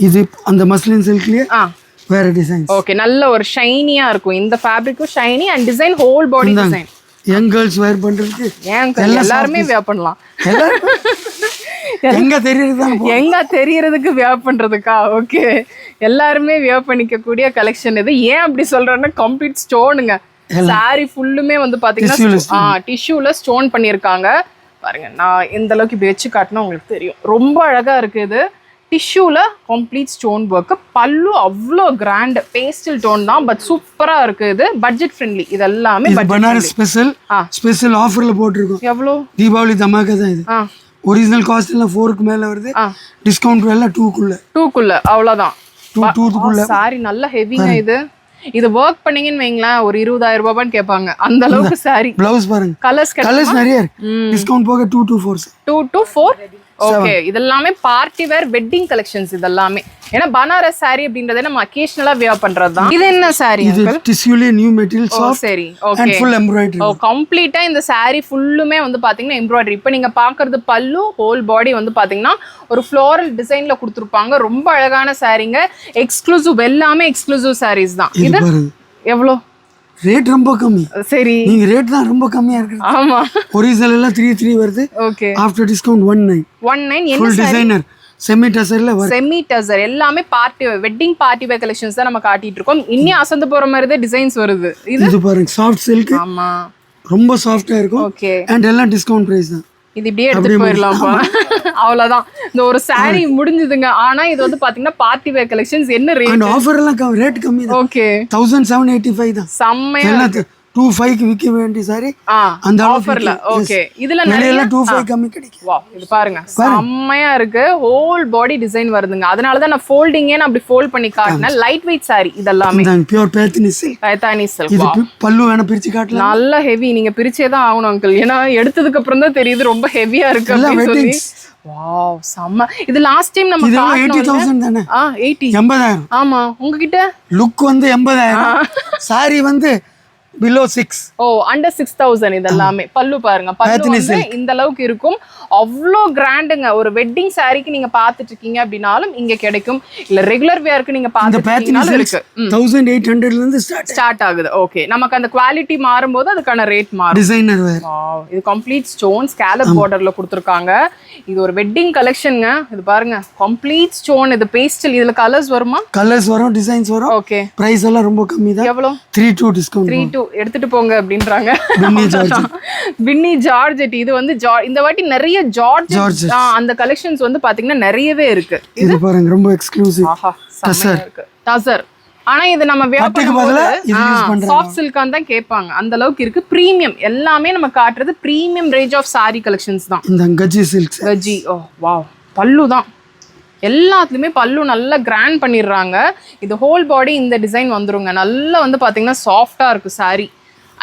இது அந்த மஸ்லின் சில்க்லயே வேற டிசைன்ஸ். ஓகே, நல்ல ஒரு ஷைனியா இருக்கும். இந்த ஃபேப்ரிக்கும் shiny and design whole body design. Young girls wear பண்றதுக்கு எல்லாரும் வேர் பண்ணலாம். எங்க தெரியறதுக்கு வியர் பண்றதுக்கா? ஓகே, எல்லாருமே வியர் பண்ணிக்க கூடிய கலெக்ஷன் இது. ஏன் அப்படி சொல்றேன்னா கம்ப்ளீட் ஸ்டோனுங்க. சாரி ஃபுல்லுமே வந்து பாத்தீங்கன்னா டிஷ்யூல ஸ்டோன் பண்ணிருக்காங்க. பாருங்க, நான் எந்த அளவுக்கு இப்படி வச்சு காட்டினா உங்களுக்கு தெரியும். ரொம்ப அழகா இருக்கு இது. டிஷ்யூல கம்ப்ளீட் ஸ்டோன் ஒர்க். பல்லு அவ்வளோ கிராண்ட் பேஸ்டல் டோன் தான், பட் சூப்பரா இருக்கு. இது பட்ஜெட் ஃப்ரெண்ட்லி. இது எல்லாமே பனாரஸ் ஸ்பெஷல் ஆஃபர்ல போட்டுருக்கோம். எவ்வளோ? தீபாவளி தமாக்கா தான் இது. ஒரிஜினல் காஸ்ட் எல்லாம் 4க்கு மேல வருது. டிஸ்கவுண்ட் எல்லாம் 2க்குள்ள அவ்வளவுதான். 2க்குள்ள. சாரி நல்ல ஹெவிங்க. இது வொர்க் பண்ணீங்கன்னு வைங்களேன், ஒரு 20,000 ரூபாய்னு கேட்பாங்க. அந்த அளவுக்கு சாரி. ப்ளவுஸ் பாருங்க, கலர்ஸ் நிறைய இருக்கு. டிஸ்கவுண்ட் போக 2 to 4. ஓகே, இதெல்லாமே பார்ட்டி வேர் வெட்டிங் கலெக்ஷன்ஸ். இதெல்லாமே ஏன்னா பனாரஸ் சாரி அப்படின்றத நம்ம அகேஷனலா வியர் பண்றது தான். இது என்ன சாரி? இது டிஷ்யூல நியூ மெட்டீரியல் சாஃப்ட். சரி, ஓகே. And full embroidery. கம்ப்ளீட்டா இந்த சாரி ஃபுல்லுமே வந்து பாத்தீங்கன்னா எம்ப்ராய்டரி. இப்போ நீங்க பாக்குறது பல்லு, ஹோல் பாடி வந்து பாத்தீங்கன்னா ஒரு ஃப்ளோரல் டிசைன்ல கொடுத்துருப்பாங்க. ரொம்ப அழகான சாரீங்க. எக்ஸ்க்ளூசிவ், எல்லாமே எக்ஸ்க்ளூசிவ் சாரீஸ் தான். இது எவ்வளோ ரேட்? ரொம்ப கம்மி. சரி, நீங்க ரேட் தான் ரொம்ப கம்மியா இருக்கு. ஆமா, ஒரிஜினல் எல்லாம் 3 வருது. ஓகே. After discount 19. என்ன ஃபுல் டிசைனர் செமி டசர் எல்லாமே party wedding party wear collections தான் நம்ம காட்டிட்டு இருக்கோம். இன்னும் அசந்து போற மாதிரி தான் டிசைன்ஸ் வருது. இது பாருங்க, சாஃப்ட் சில்க். ஆமா, ரொம்ப சாஃப்ட்டா இருக்கும். ஓகே. அண்ட் எல்லாம் டிஸ்கவுண்ட் பிரைஸ் தான். இது இப்படியே எடுத்துட்டு போயிடலாம்ப்பா. அவ்வளவுதான், இந்த ஒரு சாரி முடிஞ்சதுங்க. ஆனா இது வந்து பாத்தீங்கன்னா பார்ட்டி வேர் கலெக்ஷன்ஸ். என்ன ரேட்? அண்ட் ஆஃபர் எல்லாம் ரேட் கம்மி தான். ஓகே, 1785 தான். செம்மையா 25க்கு விக்க வேண்டிய சாரி அந்த ஆஃபர்ல. ஓகே, இதுல நிறைய 25 கம்மி கிடைக்கும். வாவ், இது பாருங்க, செம்மையா இருக்கு. ஹோல் பாடி டிசைன் வருதுங்க. அதனால தான் நான் ஃபோல்டிங்கே நான் அப்படி ஃபோல்ட் பண்ணி காட்டினேன். லைட் வெயிட் சாரி இதெல்லாம். Pure paithani silk. இது பல்லு வேணா பிரிச்சு காட்டலாம். நல்ல ஹெவி. நீங்க பிரிச்சே தான் ஆகணும் அங்கிள். ஏன்னா எடுத்ததுக்கு அப்புறம் தான் தெரியுது ரொம்ப ஹெவியா இருக்கு அப்படின்னு சொல்லி. வாவ், செம்ம. இது லாஸ்ட் டைம் நம்ம 80,000 தானே? 80,000. ஆமா, உங்ககிட்ட லுக் வந்து 80,000, சாரி வந்து below 6. அண்டர் 6,000. இதெல்லாமே பல்லு பாருங்க. பல்லு வந்து இந்த அளவுக்கு இருக்கும். அவ்வளோ கிராண்டுங்க. ஒரு வெட்டிங் சாரிக்கு நீங்க பாத்துட்டு இருக்கீங்க அப்படினாலும் இங்க கிடைக்கும். இல்ல ரெகுலர் வேருக்கு நீங்க பாத்துட்டீங்கனாலும் இருக்கு. 1800ல இருந்து ஸ்டார்ட் ஆகுது. ஓகே, நமக்கு அந்த குவாலிட்டி மாறும்போது அதுக்கான ரேட் மாறும். டிசைனர் வேர். இது கம்ப்ளீட் ஸ்டோன் ஸ்காலப் பார்டர்ல கொடுத்திருக்காங்க. இது ஒரு வெட்டிங் கலெக்ஷன்ங்க. இது பாருங்க, கம்ப்ளீட் ஸ்டோன். இது பேஸ்டல். இதுல கலர்ஸ் வருமா? கலர்ஸ் வரும், டிசைன்ஸ் வரும். ஓகே, பிரைஸ் எல்லாம் ரொம்ப கம்மி தான். எவ்வளவு? 3-2 டிஸ்கவுண்ட். 3-2 எடுத்துட்டு போங்க அப்படின்றாங்க. பின்னி ஜார்ஜெட். இது வந்து இந்த வாட்டி நிறைய ஜார்ஜெட் அந்த கலெக்ஷன்ஸ் வந்து பாத்தீங்கன்னா நிறையவே இருக்கு. இது பாருங்க, ரொம்ப எக்ஸ்க்ளூசிவ். டசர். ஆனா இது நம்ம சாஃப்ட் சில்கான் தான் கேட்பாங்க. அந்த அளவுக்கு இருக்கு. பிரீமியம். எல்லாமே நம்ம காட்டுறது premium range of sari collections தான். இந்த கஜி சில்க். கஜி. வாவ், பல்லு தான். எல்லாத்துலயுமே பல்லு நல்லா கிராண்ட் பண்ணிடுறாங்க. இது ஹோல் பாடி இந்த டிசைன் வந்துருங்க. நல்லா வந்து பாத்தீங்கன்னா சாஃப்டா இருக்கு சாரி.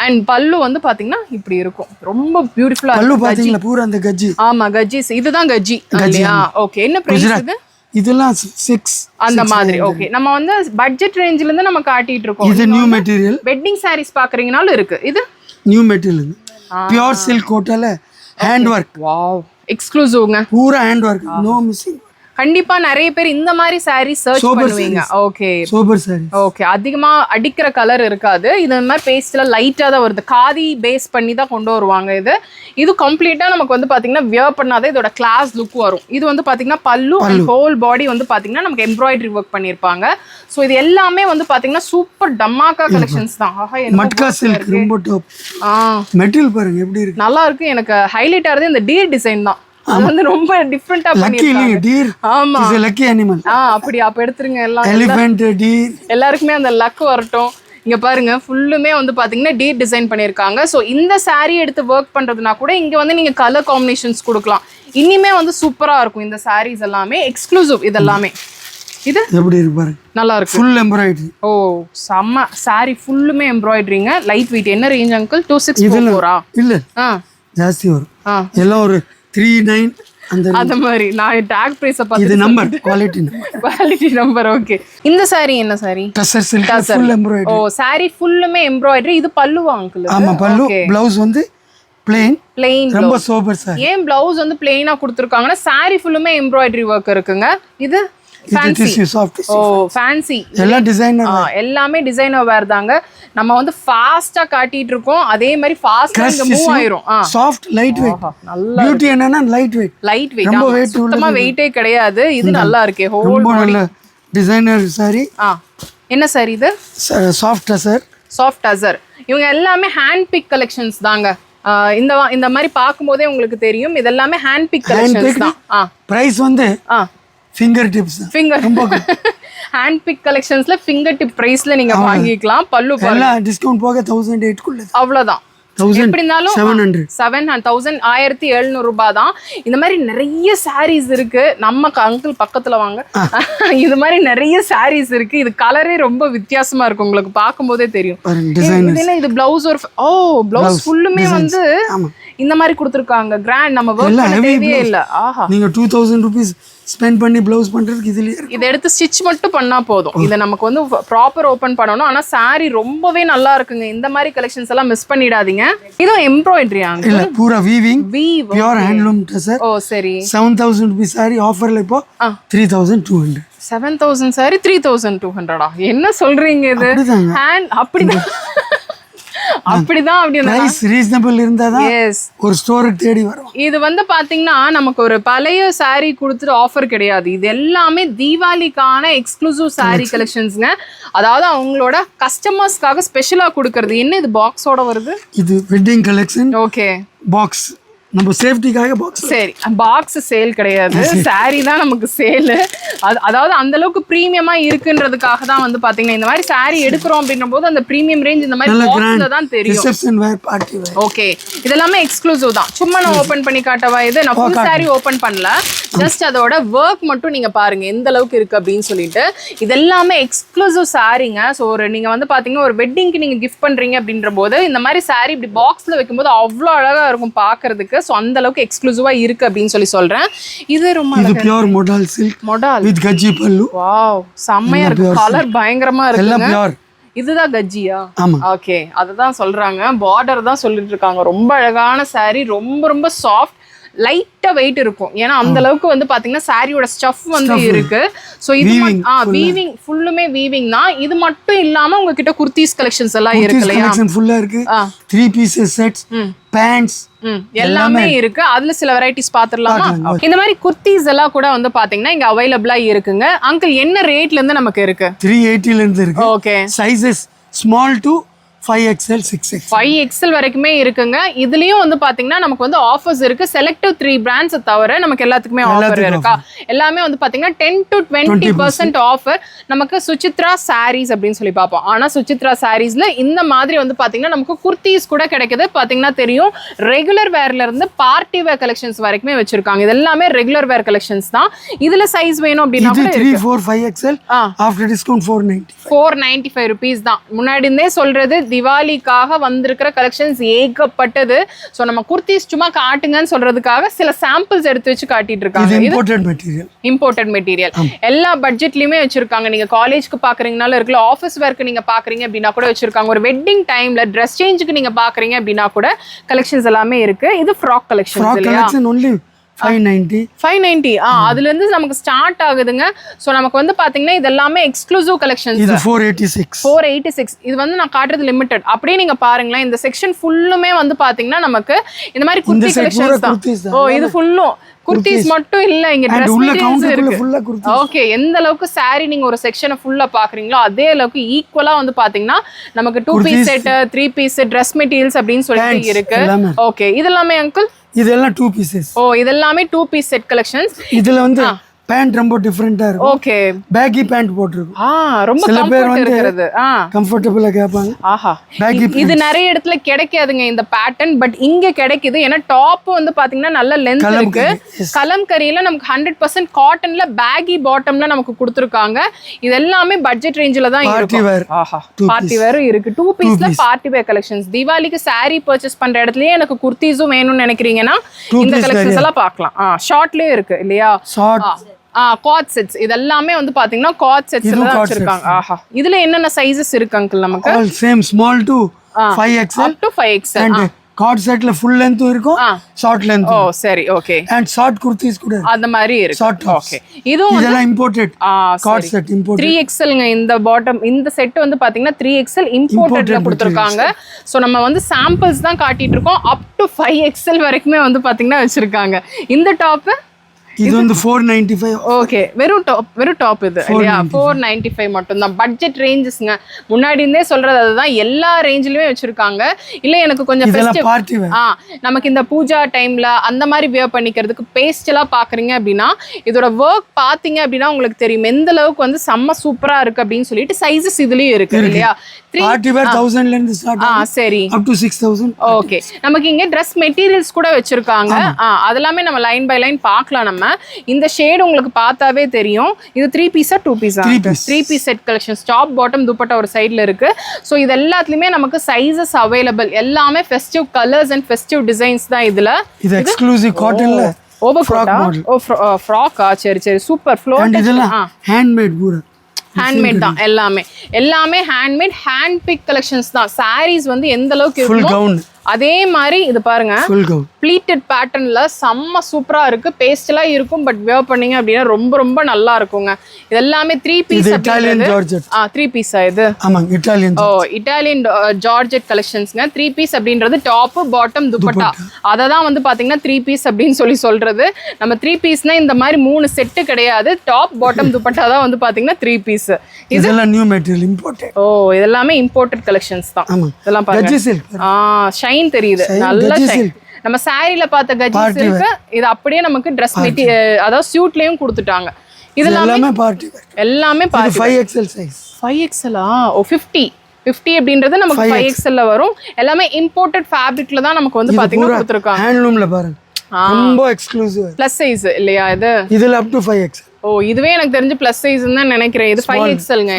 அண்ட் பல்லு வந்து பாத்தீங்கன்னா இப்படி இருக்கும். ரொம்ப பியூட்டிஃபுல்லா பல்லு பாத்தீங்களா? பூரா அந்த கஜ்ஜி. ஆமா, கஜ்ஜி. இதுதான் கஜ்ஜி இல்லையா? ஓகே, என்ன பிரைஸ் இது? இதெல்லாம் 6 அந்த மாதிரி. ஓகே, நம்ம வந்து பட்ஜெட் ரேஞ்சில இருந்து நம்ம காட்டிட்டு இருக்கோம். இது நியூ மெட்டீரியல். வெட்டிங் சாரீஸ் பாக்குறீங்கனாலும் இருக்கு. இது நியூ மெட்டீரியல். பியூர் சில்க் கோட்டால ஹேண்ட் வர்க். வாவ், எக்ஸ்க்ளூசிவ்ங்க. பூரா ஹேண்ட் வர்க், நோ மிஸ்ஸிங். கண்டிப்பா நிறைய பேர் இந்த மாதிரி சாரி சர்ச் பண்ணுவீங்க. Okay, super sorry. ஓகே, அதிகமா அடிக்கிற கலர் இருக்காது. இது மாதிரி பேஸ்ட்ல லைட்டா தான் வருது. காதி பேஸ் பண்ணி தான் கொண்டு வருவாங்க. இது கம்ப்ளீட்டா நமக்கு வந்து பாத்தீங்கன்னா வியர் பண்ணாதே இதோட கிளாஸ் லுக் வரும். இது வந்து பாத்தீங்கன்னா பல்லு அண்ட் ஹோல் பாடி வந்து பாத்தீங்கன்னா நமக்கு எம்ப்ராய்டரி ஒர்க் பண்ணிருப்பாங்க. சோ இது எல்லாமே வந்து பாத்தீங்கன்னா சூப்பர் டம்மாக்கா கலெக்ஷன்ஸ் தான். மட்கா சில்க் ரொம்ப டாப். மெட்டீரியல் பாருங்க எப்படி இருக்கு. நல்லா இருக்கு. எனக்கு ஹைலைட் ஆறது இந்த டீர் டிசைன் தான். அது வந்து ரொம்ப டிஃபரண்டா பண்ணிருக்காங்க. டீர். ஆமா, இஸ் எ லக்கி அனிமல். அப்படி அப்ப எடுத்துருங்க. எல்லாம் எலிஃபண்ட், டீர், எல்லாருக்குமே அந்த லக் வரட்டும். இங்க பாருங்க, ஃபுல்லுமே வந்து பாத்தீங்கன்னா டீர் டிசைன் பண்ணிருக்காங்க. சோ இந்த சாரி எடுத்து ஒர்க் பண்றதுனா கூட இங்க வந்து நீங்க கலர் காம்பினேஷன்ஸ் கொடுக்கலாம். இனிமே வந்து சூப்பரா இருக்கும். இந்த சாரீஸ் எல்லாமே எக்ஸ்க்ளூசிவ். இதெல்லாமே இது எப்படி இருக்கு பாருங்க. நல்லா இருக்கு. Full embroidery. செம்ம சாரி. ஃபுல்லுமே எம்ப்ராய்டரிங்க. Light weight. என்ன ரேஞ்ச் அங்கிள்? 2644 இல்ல ஜாஸ்தி வரும். எல்லாம் ஒரு 39 அந்த மாதிரி. நான் டாக் பிரைஸ் பார்த்து இது நம்பர் குவாலிட்டி நம்பர். ஓகே, இந்த சாரி என்ன sorry? Tussar silk full embroidery. Sorry ஃபுல்லுமே எம்ப்ராய்டரி. இது பல்லுவா அங்கிள்? ஆமா, பல்லு. ப்ளவுஸ் வந்து பிளெயின் ரொம்ப சோபர் சாரி. ஏன் ப்ளவுஸ் வந்து பிளெயினா கொடுத்திருக்காங்கன்னா சாரி ஃபுல்லுமே எம்ப்ராய்டரி ஒர்க் இருக்குங்க. இது ஃபேன்சி. எல்லாமே டிசைனர் வேர் தாங்க. நம்ம வந்து ஃபாஸ்டா காட்டிட்டு இருக்கோம். அதே மாதிரி ஃபாஸ்டா இங்க மூவ் ஆயிரும். Soft light weight. நல்ல பியூட்டி என்னன்னா லைட் வெயிட். ரொம்ப வெயிட் சுத்தமா வெயிட்டே கிடையாது. இது நல்லா இருக்கே. ஹோல் நல்ல டிசைனர் சாரி. என்ன சாரி இது? சாஃப்ட் டசர். இவங்க எல்லாமே ஹேண்ட் பிக் கலெக்ஷன்ஸ் தாங்க. இந்த மாதிரி பாக்கும்போதே உங்களுக்கு தெரியும். இதெல்லாமே ஹேண்ட் பிக் கலெக்ஷன்ஸ் தான். பிரைஸ் வந்து finger tips finger hand pick கலெக்ஷன்ஸ்ல ஃபிங்கர் டிப் பிரைஸ்ல நீங்க வாங்கிக்கலாம். பல்லு எல்லாம் டிஸ்கவுண்ட் போக 1008 குள்ள அவ்வளவுதான். எப்படி இருந்தாலும் 1700 ரூபாய் தான். இந்த மாதிரி நிறைய சாரீஸ் இருக்கு. நம்ம அங்கிள் பக்கத்துல வாங்க. இது மாதிரி நிறைய சாரீஸ் இருக்கு. இது கலரே ரொம்ப வித்தியாசமா இருக்கும், உங்களுக்கு பார்க்கும்போதே தெரியும். இது பிளவுஸ் ஒரு பிளவுஸ் ஃபுல்லுமே வந்து இந்த மாதிரி கொடுத்துருக்காங்க. கிராண்ட் நம்ம வர்க் பண்ண தேவையே இல்ல. ஆஹா, நீங்க 2000 ரூபீஸ் ஸ்பெண்ட் பண்ணி ப்ளவுஸ் பண்றதுக்கு இதுலயே இதை எடுத்து ஸ்டிச் மட்டும் பண்ணா போதும். இதை நமக்கு வந்து ப்ராப்பர் ஓபன் பண்ணணும். ஆனா சாரி ரொம்பவே நல்லா இருக்குங்க. இந்த மாதிரி கலெக்ஷன்ஸ் எல்லாம் மிஸ் பண்ணிடாதீங்க. இதுவும் எம்ப்ராய்டரி ஆங்க இல்ல, பூரா வீவிங் பியூர் ஹேண்ட்லூம் ட்ரெஸ்ஸர். ஓ சரி. 7000 ரூபீஸ் சாரி ஆஃபர்ல இப்போ 3200. 7000 சாரி 3200. என்ன சொல்றீங்க? இது ஹேண்ட் அப்படிதான் பிரைஸ் ரீசனபிள் இருந்தாதான் ஒரு ஸ்டோருக்கு தேடி வரும். இது வந்து பாத்தீங்கன்னா நமக்கு ஒரு பழைய சாரி கொடுத்துட்டு ஆஃபர் கிடையாது. இது எல்லாமே தீபாவளிக்கான எக்ஸ்க்ளூசிவ் சாரி கலெக்ஷன்ஸ்ங்க. அதாவது அவங்களோட கஸ்டமர்ஸ்க்காக ஸ்பெஷலா கொடுக்கறது. என்ன இது பாக்ஸோட வருது? இது வெட்டிங் கலெக்ஷன். ஓகே, பாக்ஸ் நம்ம சேஃப்டிக்காக பாக்ஸ். சரி, பாக்ஸ் சேல் கிடையாது, சாரி தான் நமக்கு சேல். அதாவது அந்த அளவுக்கு பிரீமியமா இருக்குன்றதுக்காக தான் வந்து பாத்தீங்கன்னா இந்த மாதிரி சாரி எடுக்கிறோம் அப்படின்ற போது அந்த பிரீமியம் ரேஞ்ச் இந்த மாதிரி பாக்ஸ்ல தான் தெரியும். ரிசெப்ஷன் வேர், பார்ட்டி வேர். ஓகே, இதெல்லாமே எக்ஸ்க்ளூசிவ் தான். சும்மா நான் ஓபன் பண்ணி காட்டவா? இது நான் ஃபுல் சாரி ஓபன் பண்ணல, ஜஸ்ட் அதோட ஒர்க் மட்டும் நீங்க பாருங்க எந்த அளவுக்கு இருக்கு அப்படின்னு சொல்லிட்டு. இதெல்லாமே எக்ஸ்க்ளூசிவ் சாரிங்க. ஸோ ஒரு நீங்க வந்து பாத்தீங்கன்னா ஒரு வெட்டிங்க்கு நீங்க கிஃப்ட் பண்றீங்க அப்படின்ற போது இந்த மாதிரி சாரி இப்படி பாக்ஸ்ல வைக்கும்போது அவ்வளோ அழகா இருக்கும் பாக்குறதுக்கு. சோ அந்த அளவுக்கு எக்ஸ்க்ளூசிவா இருக்கு அப்படின்னு சொல்றேன். இது ரொம்ப இது pure modal silk modal with gajji pallu. Wow, செமையா இருக்கு. கலர் பயங்கரமா இருக்கு. எல்லாம் பியூர். இதுதான் கஜ்ஜியா? ஆமா. ஓகே, அதுதான் சொல்றாங்க. பார்டர் தான் சொல்லிட்டு இருக்காங்க. ரொம்ப அழகான சாரி, ரொம்ப ரொம்ப சாஃப்ட், லைட்டா வெயிட் இருக்கும். ஏன்னா அந்த அளவுக்கு வந்து பாத்தீங்கன்னா சாரியோட ஸ்டஃப் வந்து இருக்கு. சோ இது வீவிங் ஃபுல்லுமே வீவிங் தான். இது மட்டும் இல்லாம உங்ககிட்ட குர்தீஸ் கலெக்ஷன்ஸ் எல்லாம் இருக்கு இல்லையா? கலெக்ஷன் ஃபுல்லா இருக்கு. 3 பீசஸ் செட்ஸ், பேண்ட்ஸ் எல்லாமே இருக்கு. அதுல சில வெரைட்டிஸ் பாத்துடலாமா? இந்த மாதிரி குர்தீஸ் எல்லாம் கூட வந்து பாத்தீங்கன்னா இங்க அவைலபிளா இருக்குங்க. அங்கிள் என்ன ரேட்ல இருந்து நமக்கு இருக்கு? 380 ல இருந்து இருக்கு. Okay, sizes small to 5XL 6XL 5XL வரைக்குமே இருக்குங்க. இதுலயும் வந்து பாத்தீங்கன்னா நமக்கு வந்து ஆஃபர்ஸ் இருக்கு. செலக்டிவ் 3 பிராண்ட்ஸ் தவிர நமக்கு எல்லாத்துக்குமே ஆஃபர் இருக்கா? எல்லாமே வந்து பாத்தீங்கன்னா 10 to 20% ஆஃபர். நமக்கு சுசித்ரா சாரீஸ் அப்படின்னு சொல்லி பார்ப்போம். ஆனா சுசித்ரா சாரீஸ்ல இந்த மாதிரி வந்து பாத்தீங்கன்னா நமக்கு குர்தீஸ் கூட கிடைக்குது. பாத்தீங்கன்னா தெரியும், ரெகுலர் வேர்ல இருந்து பார்ட்டி வேர் கலெக்ஷன்ஸ் வரைக்குமே வச்சிருக்காங்க. இது எல்லாமே ரெகுலர் வேர் கலெக்ஷன்ஸ் தான். இதுல சைஸ் வேணும் அப்படின்னா கூட 3, 4, 5XL ஆஃப்டர் டிஸ்கவுண்ட் 495 ரூபீஸ் தான். முன்னாடி இருந்தே சொல்றது திவாலிக்காக வந்திருக்கிற கலெக்ஷன்ஸ் ஏகப்பட்டது. சோ நம்ம குர்தீஸ் சும்மா காட்டுங்கன்னு சொல்றதுக்காக சில சாம்பிள்ஸ் எடுத்து வச்சு காட்டிட்டு இருக்காங்க. இம்போர்ட்டட் மெட்டீரியல் எல்லா பட்ஜெட்லயுமே வச்சிருக்காங்க. நீங்க காலேஜ்க்கு பாக்குறீங்கனால இருக்குல்ல, ஆஃபீஸ் வேர்க்கு நீங்க பாக்குறீங்க அப்படின்னா கூட வச்சிருக்காங்க. ஒரு வெட்டிங் டைம்ல ட்ரெஸ் சேஞ்சுக்கு நீங்க பாக்குறீங்க அப்படின்னா கூட கலெக்ஷன்ஸ் எல்லாமே இருக்கு. இது ஃப்ராக் கலெக்ஷன்ஸ் இல்லையா? 590. அதுல இருந்து நமக்கு ஸ்டார்ட் ஆகுதுங்க. சோ நமக்கு வந்து பாத்தீங்கன்னா இது எல்லாமே எக்ஸ்க்ளூசிவ் கலெக்ஷன்ஸ். இது 486. இது வந்து நான் காட்டுறது லிமிட்டட். அப்படியே நீங்க பாருங்களேன், இந்த செக்ஷன் ஃபுல்லுமே வந்து பாத்தீங்கன்னா நமக்கு இந்த மாதிரி குர்த்தி கலெக்ஷன்ஸ் தான். ஓ, இது ஃபுல்லும் குர்தீஸ் மட்டும் இல்ல, இங்க Dress மெட்டீரியல்ஸ் இருக்கு. ஓகே, எந்த அளவுக்கு சாரி நீங்க ஒரு செக்ஷனை ஃபுல்லா பாக்குறீங்களோ அதே அளவுக்கு ஈக்குவலா வந்து பாத்தீங்கன்னா நமக்கு 2 piece set, 3 piece set, Dress materials அப்படின்னு சொல்லிட்டு இருக்கு. ஓகே, இதெல்லாமே அங்கிள் இதெல்லாம் 2 பீசஸ். ஓ, இதெல்லாமே 2 பீஸ் செட் கலெக்ஷன்ஸ். இதுல வந்து பேண்ட் ரொம்ப டிஃபரண்டா இருக்கு. ஓகே, பேக்கி பேண்ட் போட்டுருக்கு. ரொம்ப கம்ஃபர்ட் இருக்குது. கம்ஃபர்ட்டபிளா கேட்பாங்க. ஆஹா, இது நிறைய இடத்துல கிடைக்காதுங்க இந்த பேட்டர்ன். பட் இங்க கிடைக்குது. ஏன்னா டாப் வந்து பாத்தீங்கன்னா நல்ல லென்த் இருக்கு. கலம்கரியில நமக்கு 100% காட்டன்ல பேகி பாட்டம்ல நமக்கு கொடுத்துருக்காங்க. இது எல்லாமே பட்ஜெட் ரேஞ்சில தான் இருக்கு. ஆஹா, பார்ட்டி வேர் இருக்கு. 2 பீஸ்ல பார்ட்டி வேர் கலெக்ஷன்ஸ். தீபாவளிக்கு சாரி பர்ச்சேஸ் பண்ற இடத்துலயே எனக்கு குர்தீஸும் வேணும்னு நினைக்கிறீங்கன்னா இந்த கலெக்ஷன்ஸ் எல்லாம் பார்க்கலாம். ஷார்ட்லயே இருக்கு இல்லையா? காட் செட்ஸ் இதெல்லாமே வந்து பாத்தீங்கன்னா காட் செட்ஸ்ல தான் வச்சிருக்காங்க. ஆஹா, இதுல என்னென்ன சைஸஸ் இருக்கு அங்கிள் நமக்கு? All same small to 5XL up to 5XL. and காட் செட்ல ஃபுல் லெந்த் இருக்கும், ஷார்ட் லெந்த். ஓ சரி, ஓகே. and ஷார்ட் குர்தீஸ் கூட அந்த மாதிரி இருக்கு. ஓகே, இதெல்லாம் imported God set. Imported 3XL ங்க. இந்த பாட்டம் இந்த செட் வந்து பாத்தீங்கன்னா 3XL இம்போர்ட்டட்ல கொடுத்திருக்காங்க. சோ நம்ம வந்து சாம்பிள்ஸ் தான் காட்டிட்டு இருக்கோம். up to 5XL வரைக்குமே வந்து பாத்தீங்கன்னா வச்சிருக்காங்க. இந்த டாப் இது வந்து 495. ஓகே, வெறும் டாப் இது இல்லையா? 495 மட்டும் தான். பட்ஜெட் ரேஞ்சஸ்ங்க. முன்னாடி இருந்தே சொல்றது அதுதான், எல்லா ரேஞ்சிலுமே வச்சிருக்காங்க. இல்ல எனக்கு கொஞ்சம் நமக்கு இந்த பூஜா டைம்ல அந்த மாதிரி வியர் பண்ணிக்கிறதுக்கு பேஸ்டலா பாக்குறீங்க அப்படின்னா இதோட ஒர்க் பாத்தீங்க அப்படின்னா உங்களுக்கு தெரியும் எந்த அளவுக்கு வந்து செம்ம சூப்பரா இருக்கு அப்படின்னு சொல்லிட்டு. சைஸஸ் இதுலயும் இருக்கு இல்லையா? 1000 ல இருந்து ஸ்டார்ட் சரி up to 6000. ஓகே, நமக்கு இங்க Dress மெட்டீரியல்ஸ் கூட வச்சிருக்காங்க. அதெல்லாமே நம்ம லைன் பை லைன் பார்க்கலாம். நம்ம இந்த ஷேட் உங்களுக்கு பார்த்தாவே தெரியும். இது 3 பீஸா 2 பீஸா? 3 piece set collections. Top bottom dupatta ஒரு சைடுல இருக்கு. ஸோ இது எல்லாத்துலயுமே நமக்கு சைஸஸ் அவைலபிள். எல்லாமே festive colours and festive designs தான் இதுல. இது எக்ஸ்க்ளூசிவ் காட்டன்ல ஓவர் கோட்டா. ஓ ஃப்ராக்கா? சரி சரி, சூப்பர். ஃப்ளோர் இதெல்லாம் ஹேண்ட்மேட் பூரா. ஹேண்ட்மேட் தான் எல்லாமே ஹேண்ட்மேட் ஹேண்ட் பிக் கலெக்ஷன்ஸ் தான். சாரீஸ் வந்து எந்த அளவுக்கு இருக்கும் அதே மாதிரி இது பாருங்க, ப்ளீட்டட் பேட்டர்ன்ல செம்ம சூப்பரா இருக்கு. பேஸ்டலா இருக்கும், பட் வேர் பண்ணீங்க அப்படின்னா ரொம்ப ரொம்ப நல்லா இருக்குங்க. இது எல்லாமே 3 பீஸ். Italian georgette. 3 பீஸா இது? ஆமாங்க, இட்டாலியன். இட்டாலியன் ஜார்ஜெட் கலெக்ஷன்ஸ்ங்க. 3 பீஸ் அப்படின்றது டாப் பாட்டம் துப்பட்டா. அதை தான் வந்து பாத்தீங்கன்னா 3 பீஸ் அப்படின்னு சொல்றது. நம்ம 3 பீஸ்னா இந்த மாதிரி 3 செட்டு கிடையாது. டாப் பாட்டம் துப்பட்டா தான் வந்து பாத்தீங்கன்னா 3 பீஸ். இதெல்லாம் நியூ மெட்டீரியல், இம்போர்ட்டட். இதெல்லாமே இம்போர்ட்டட் கலெக்ஷன்ஸ் தான். இதெல்லாம் பாருங்க, ஷைன் தெரியுது, நல்ல ஷைன். நம்ம சாரில பார்த்த கஜ்ஜிஸ் இருக்கு, இது அப்படியே நமக்கு Dress மெட்டீரியல் அதாவது சூட்லயும் கொடுத்துட்டாங்க. இதெல்லாம் பார்ட்டி எல்லாமே பார்ட்டி. 5XL size. 5XL ஓ 50 அப்படின்றது நமக்கு 5XL ல வரும். எல்லாமே இம்போர்ட்டட் ஃபேப்ரிக்ல தான் நமக்கு வந்து பாத்தீங்கன்னா கொடுத்திருக்காங்க. ஹேண்ட்லூம்ல பாருங்க, ரொம்ப எக்ஸ்க்ளூசிவ். ப்ளஸ் சைஸ் இல்லையா இது? இதுல up to 5XL. இதுவே எனக்கு தெரிஞ்சு பிளஸ் சைஸ் தான் நினைக்கிறேன். இது 5XLங்க.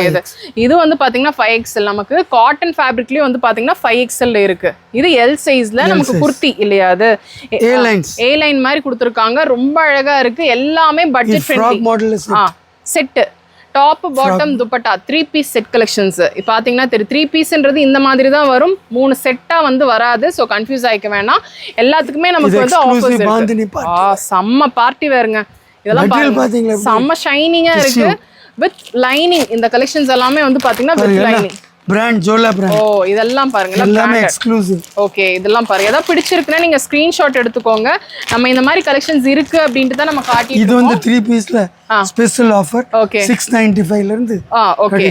இது வந்து பாத்தீங்கன்னா 5XL. நமக்கு காட்டன் ஃபேப்ரிக்லயே வந்து பாத்தீங்கன்னா 5XL இருக்கு. இது எல் சைஸ்ல நமக்கு குர்த்தி இல்லையா? அது ஏ லைன் மாதிரி கொடுத்துருக்காங்க. ரொம்ப அழகா இருக்கு. எல்லாமே budget friendly set. Top bottom dupatta 3 piece set collections. பாத்தீங்கன்னா 3 பீஸ்ன்றது இந்த மாதிரி தான் வரும். 3 செட்டா வந்து வராது. ஸோ கன்ஃபியூஸ் ஆயிக்க வேணாம். எல்லாத்துக்குமே நமக்கு வந்து ஆஃபர்ஸ் இருக்கு. செம்ம பார்ட்டி வேறுங்க. இதெல்லாம் பாருங்க, செம்ம ஷைனிங்கா இருக்கு வித் லைனிங். இந்த கலெக்ஷன்ஸ் எல்லாமே வந்து பாத்தீங்கன்னா வித் லைனிங். பிராண்ட் ஜோலா பிராண்ட். இதெல்லாம் பாருங்க, எல்லாமே எக்ஸ்க்ளூசிவ். ஓகே, இதெல்லாம் பாருங்க. ஏதாவது பிடிச்சிருக்குன்னா நீங்க ஸ்கிரீன்ஷாட் எடுத்துக்கோங்க. நம்ம இந்த மாதிரி கலெக்ஷன்ஸ் இருக்கு அப்படின்ட்டு தான் நம்ம காட்டி. இது வந்து 3 பீஸ்ல ஸ்பெஷல் ஆஃபர். 695 ல இருந்து. ஓகே,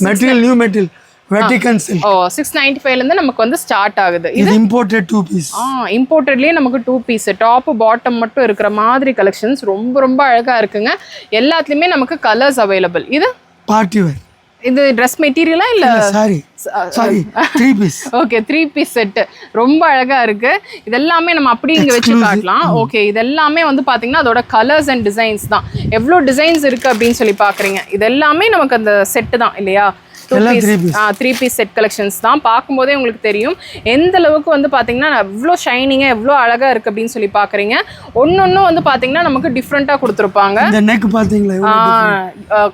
மெட்டீரியல் நியூ மெட்டீரியல் வெட்டிகன் சில்க். 695 ல இருந்து நமக்கு வந்து ஸ்டார்ட் ஆகுது. இது இம்போர்ட்டட் 2 பீஸ். இம்போர்ட்டட்லயே நமக்கு 2 பீஸ் டாப் பாட்டம் மட்டும் இருக்கிற மாதிரி கலெக்ஷன்ஸ் ரொம்ப ரொம்ப அழகா இருக்குங்க. எல்லாத்துலயுமே நமக்கு கலர்ஸ் அவைலபிள். இது பார்ட்டி வேர். இது Dress மெட்டீரியலா இல்ல sari 3 piece. Okay, 3 piece set ரொம்ப அழகா இருக்கு. இதெல்லாமே நம்ம அப்படியே இங்க வச்சு காட்டலாம். ஓகே, இதெல்லாமே வந்து பாத்தீங்கன்னா அதோட கலர்ஸ் அண்ட் டிசைன்ஸ் தான். எவ்வளவு டிசைன்ஸ் இருக்கு அப்படின்னு சொல்லி பாக்குறீங்க. இதெல்லாமே நமக்கு அந்த செட் தான் இல்லையா? 3 பீஸ் செட் கலெக்ஷன்ஸ் தான். பார்க்கும்போதே உங்களுக்கு தெரியும் எந்த அளவுக்கு வந்து பாத்தீங்கன்னா எவ்வளோ ஷைனிங்கா எவ்வளோ அழகா இருக்கு அப்படின்னு சொல்லி பாக்குறீங்க. ஒன்னொன்னும் வந்து பாத்தீங்கன்னா நமக்கு டிஃப்ரெண்டா கொடுத்துருப்பாங்க. இந்த நெக் பாத்தீங்களா?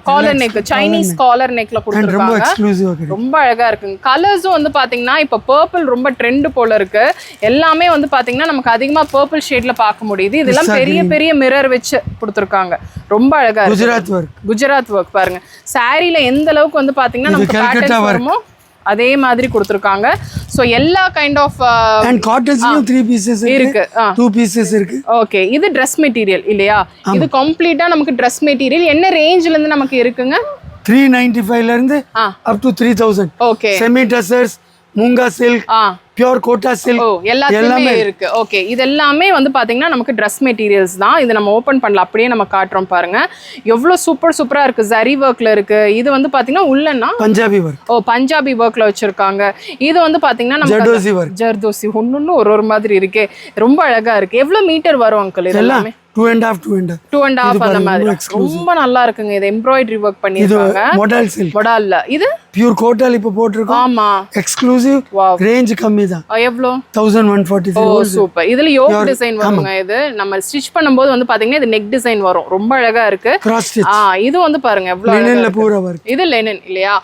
காலர் நெக், சைனீஸ் காலர் நெக்ல கொடுத்துருக்காங்க. ரொம்ப அழகா இருக்குங்க. கலர்ஸும் வந்து பாத்தீங்கன்னா இப்ப பர்பிள் ரொம்ப ட்ரெண்ட் போல இருக்கு. எல்லாமே வந்து பாத்தீங்கன்னா நமக்கு அதிகமா பர்பிள் ஷேட்ல பார்க்க முடியுது. இதெல்லாம் பெரிய பெரிய மிரர் வச்சு கொடுத்துருக்காங்க. ரொம்ப அழகா இருக்கு. குஜராத் ஒர்க் பாருங்க. சாரில எந்த அளவுக்கு வந்து பாத்தீங்கன்னா அதே மாதிரி கொடுத்திருக்காங்க. சோ எல்லா கைண்ட் ஆஃப் அண்ட் காட்டன்ஸ்லயும் 3 பீசஸ் இருக்கு, 2 பீசஸ் இருக்கு. ஓகே, இது Dress மெட்டீரியல் இல்லையா? இது கம்ப்ளீட்டா நமக்கு Dress மெட்டீரியல். என்ன ரேஞ்சில இருந்து நமக்கு இருக்குங்க? 395 ல இருந்து up to 3000. Okay, semi tussars, moonga silk, pure kota silk எல்லாமே இருக்கு. ஓகே, இது எல்லாமே வந்து பாத்தீங்கன்னா நமக்கு Dress மெட்டீரியல்ஸ் தான். இது நம்ம ஓபன் பண்ணல, அப்படியே நம்ம காட்டுறோம் பாருங்க. எவ்வளவு சூப்பரா இருக்கு. ஜரி ஒர்க்ல இருக்கு. இது வந்து பாத்தீங்கன்னா உள்ளன்னா பஞ்சாபி ஒர்க். பஞ்சாபி ஒர்க்ல வச்சிருக்காங்க. இது வந்து பாத்தீங்கன்னா நம்ம ஜர்தோசி ஒன்னொன்னு ஒரு மாதிரி இருக்கே. ரொம்ப அழகா இருக்கு. எவ்வளவு மீட்டர் வரும் அங்கிள் இது எல்லாமே? 2.5 அந்த மாதிரி. ரொம்ப நல்லா இருக்குங்க. இது எம்ப்ராய்டரி ஒர்க் பண்ணிருக்காங்க. Model silk. மாடல்ல இது பியூர் கோட்டால் இப்ப போட்டுருக்கோம். ஆமா, எக்ஸ்க்ளூசிவ். ரேஞ்ச் கம்மி தான். எவ்வளவு? 1143. சூப்பர். இதுல யோக் டிசைன் வருங்க. இது நம்ம ஸ்டிட்ச் பண்ணும்போது வந்து பாத்தீங்கன்னா இது நெக் டிசைன் வரும். ரொம்ப அழகா இருக்கு. Cross stitch. இது வந்து பாருங்க எவ்வளவு லினன்ல பூரா வர்க். இது லினன் இல்லையா?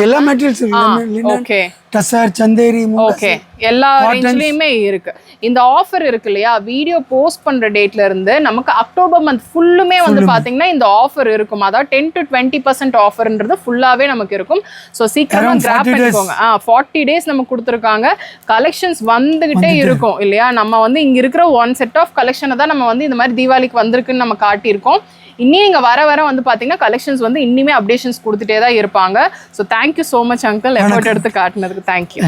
எல்லா மெட்டீரியல்ஸ் இருக்கு. ஓகே, டசர், சந்தேரி, ஓகே, எல்லா ரேஞ்ச்லயுமே இருக்கு. இந்த ஆஃபர் இருக்கு இல்லையா? வீடியோ போஸ்ட் பண்ற டேட்ல இருந்து நம்ம நமக்கு அக்டோபர் மந்த் ஃபுல்லுமே வந்து பாத்தீங்கன்னா இந்த ஆஃபர் இருக்கும். அதாவது 10 to 20% ஆஃபர்ன்றது ஃபுல்லாவே நமக்கு இருக்கும். ஸோ சீக்கிரமா கிராப் பண்ணிக்கோங்க. 40 days நமக்கு கொடுத்துருக்காங்க. கலெக்ஷன்ஸ் வந்துகிட்டே இருக்கும் இல்லையா? நம்ம வந்து இங்க இருக்கிற ஒன் செட் ஆஃப் கலெக்ஷனை தான் நம்ம வந்து இந்த மாதிரி தீபாவளிக்கு வந்திருக்குன்னு நம்ம காட்டியிருக்கோம். இன்னும் இங்கே வர வந்து பார்த்தீங்கன்னா கலெக்ஷன்ஸ் வந்து இன்னுமே அப்டேஷன்ஸ் கொடுத்துட்டே தான் இருப்பாங்க. So thank you so much uncle, effort எடுத்து காட்டினதுக்கு தேங்க்யூ.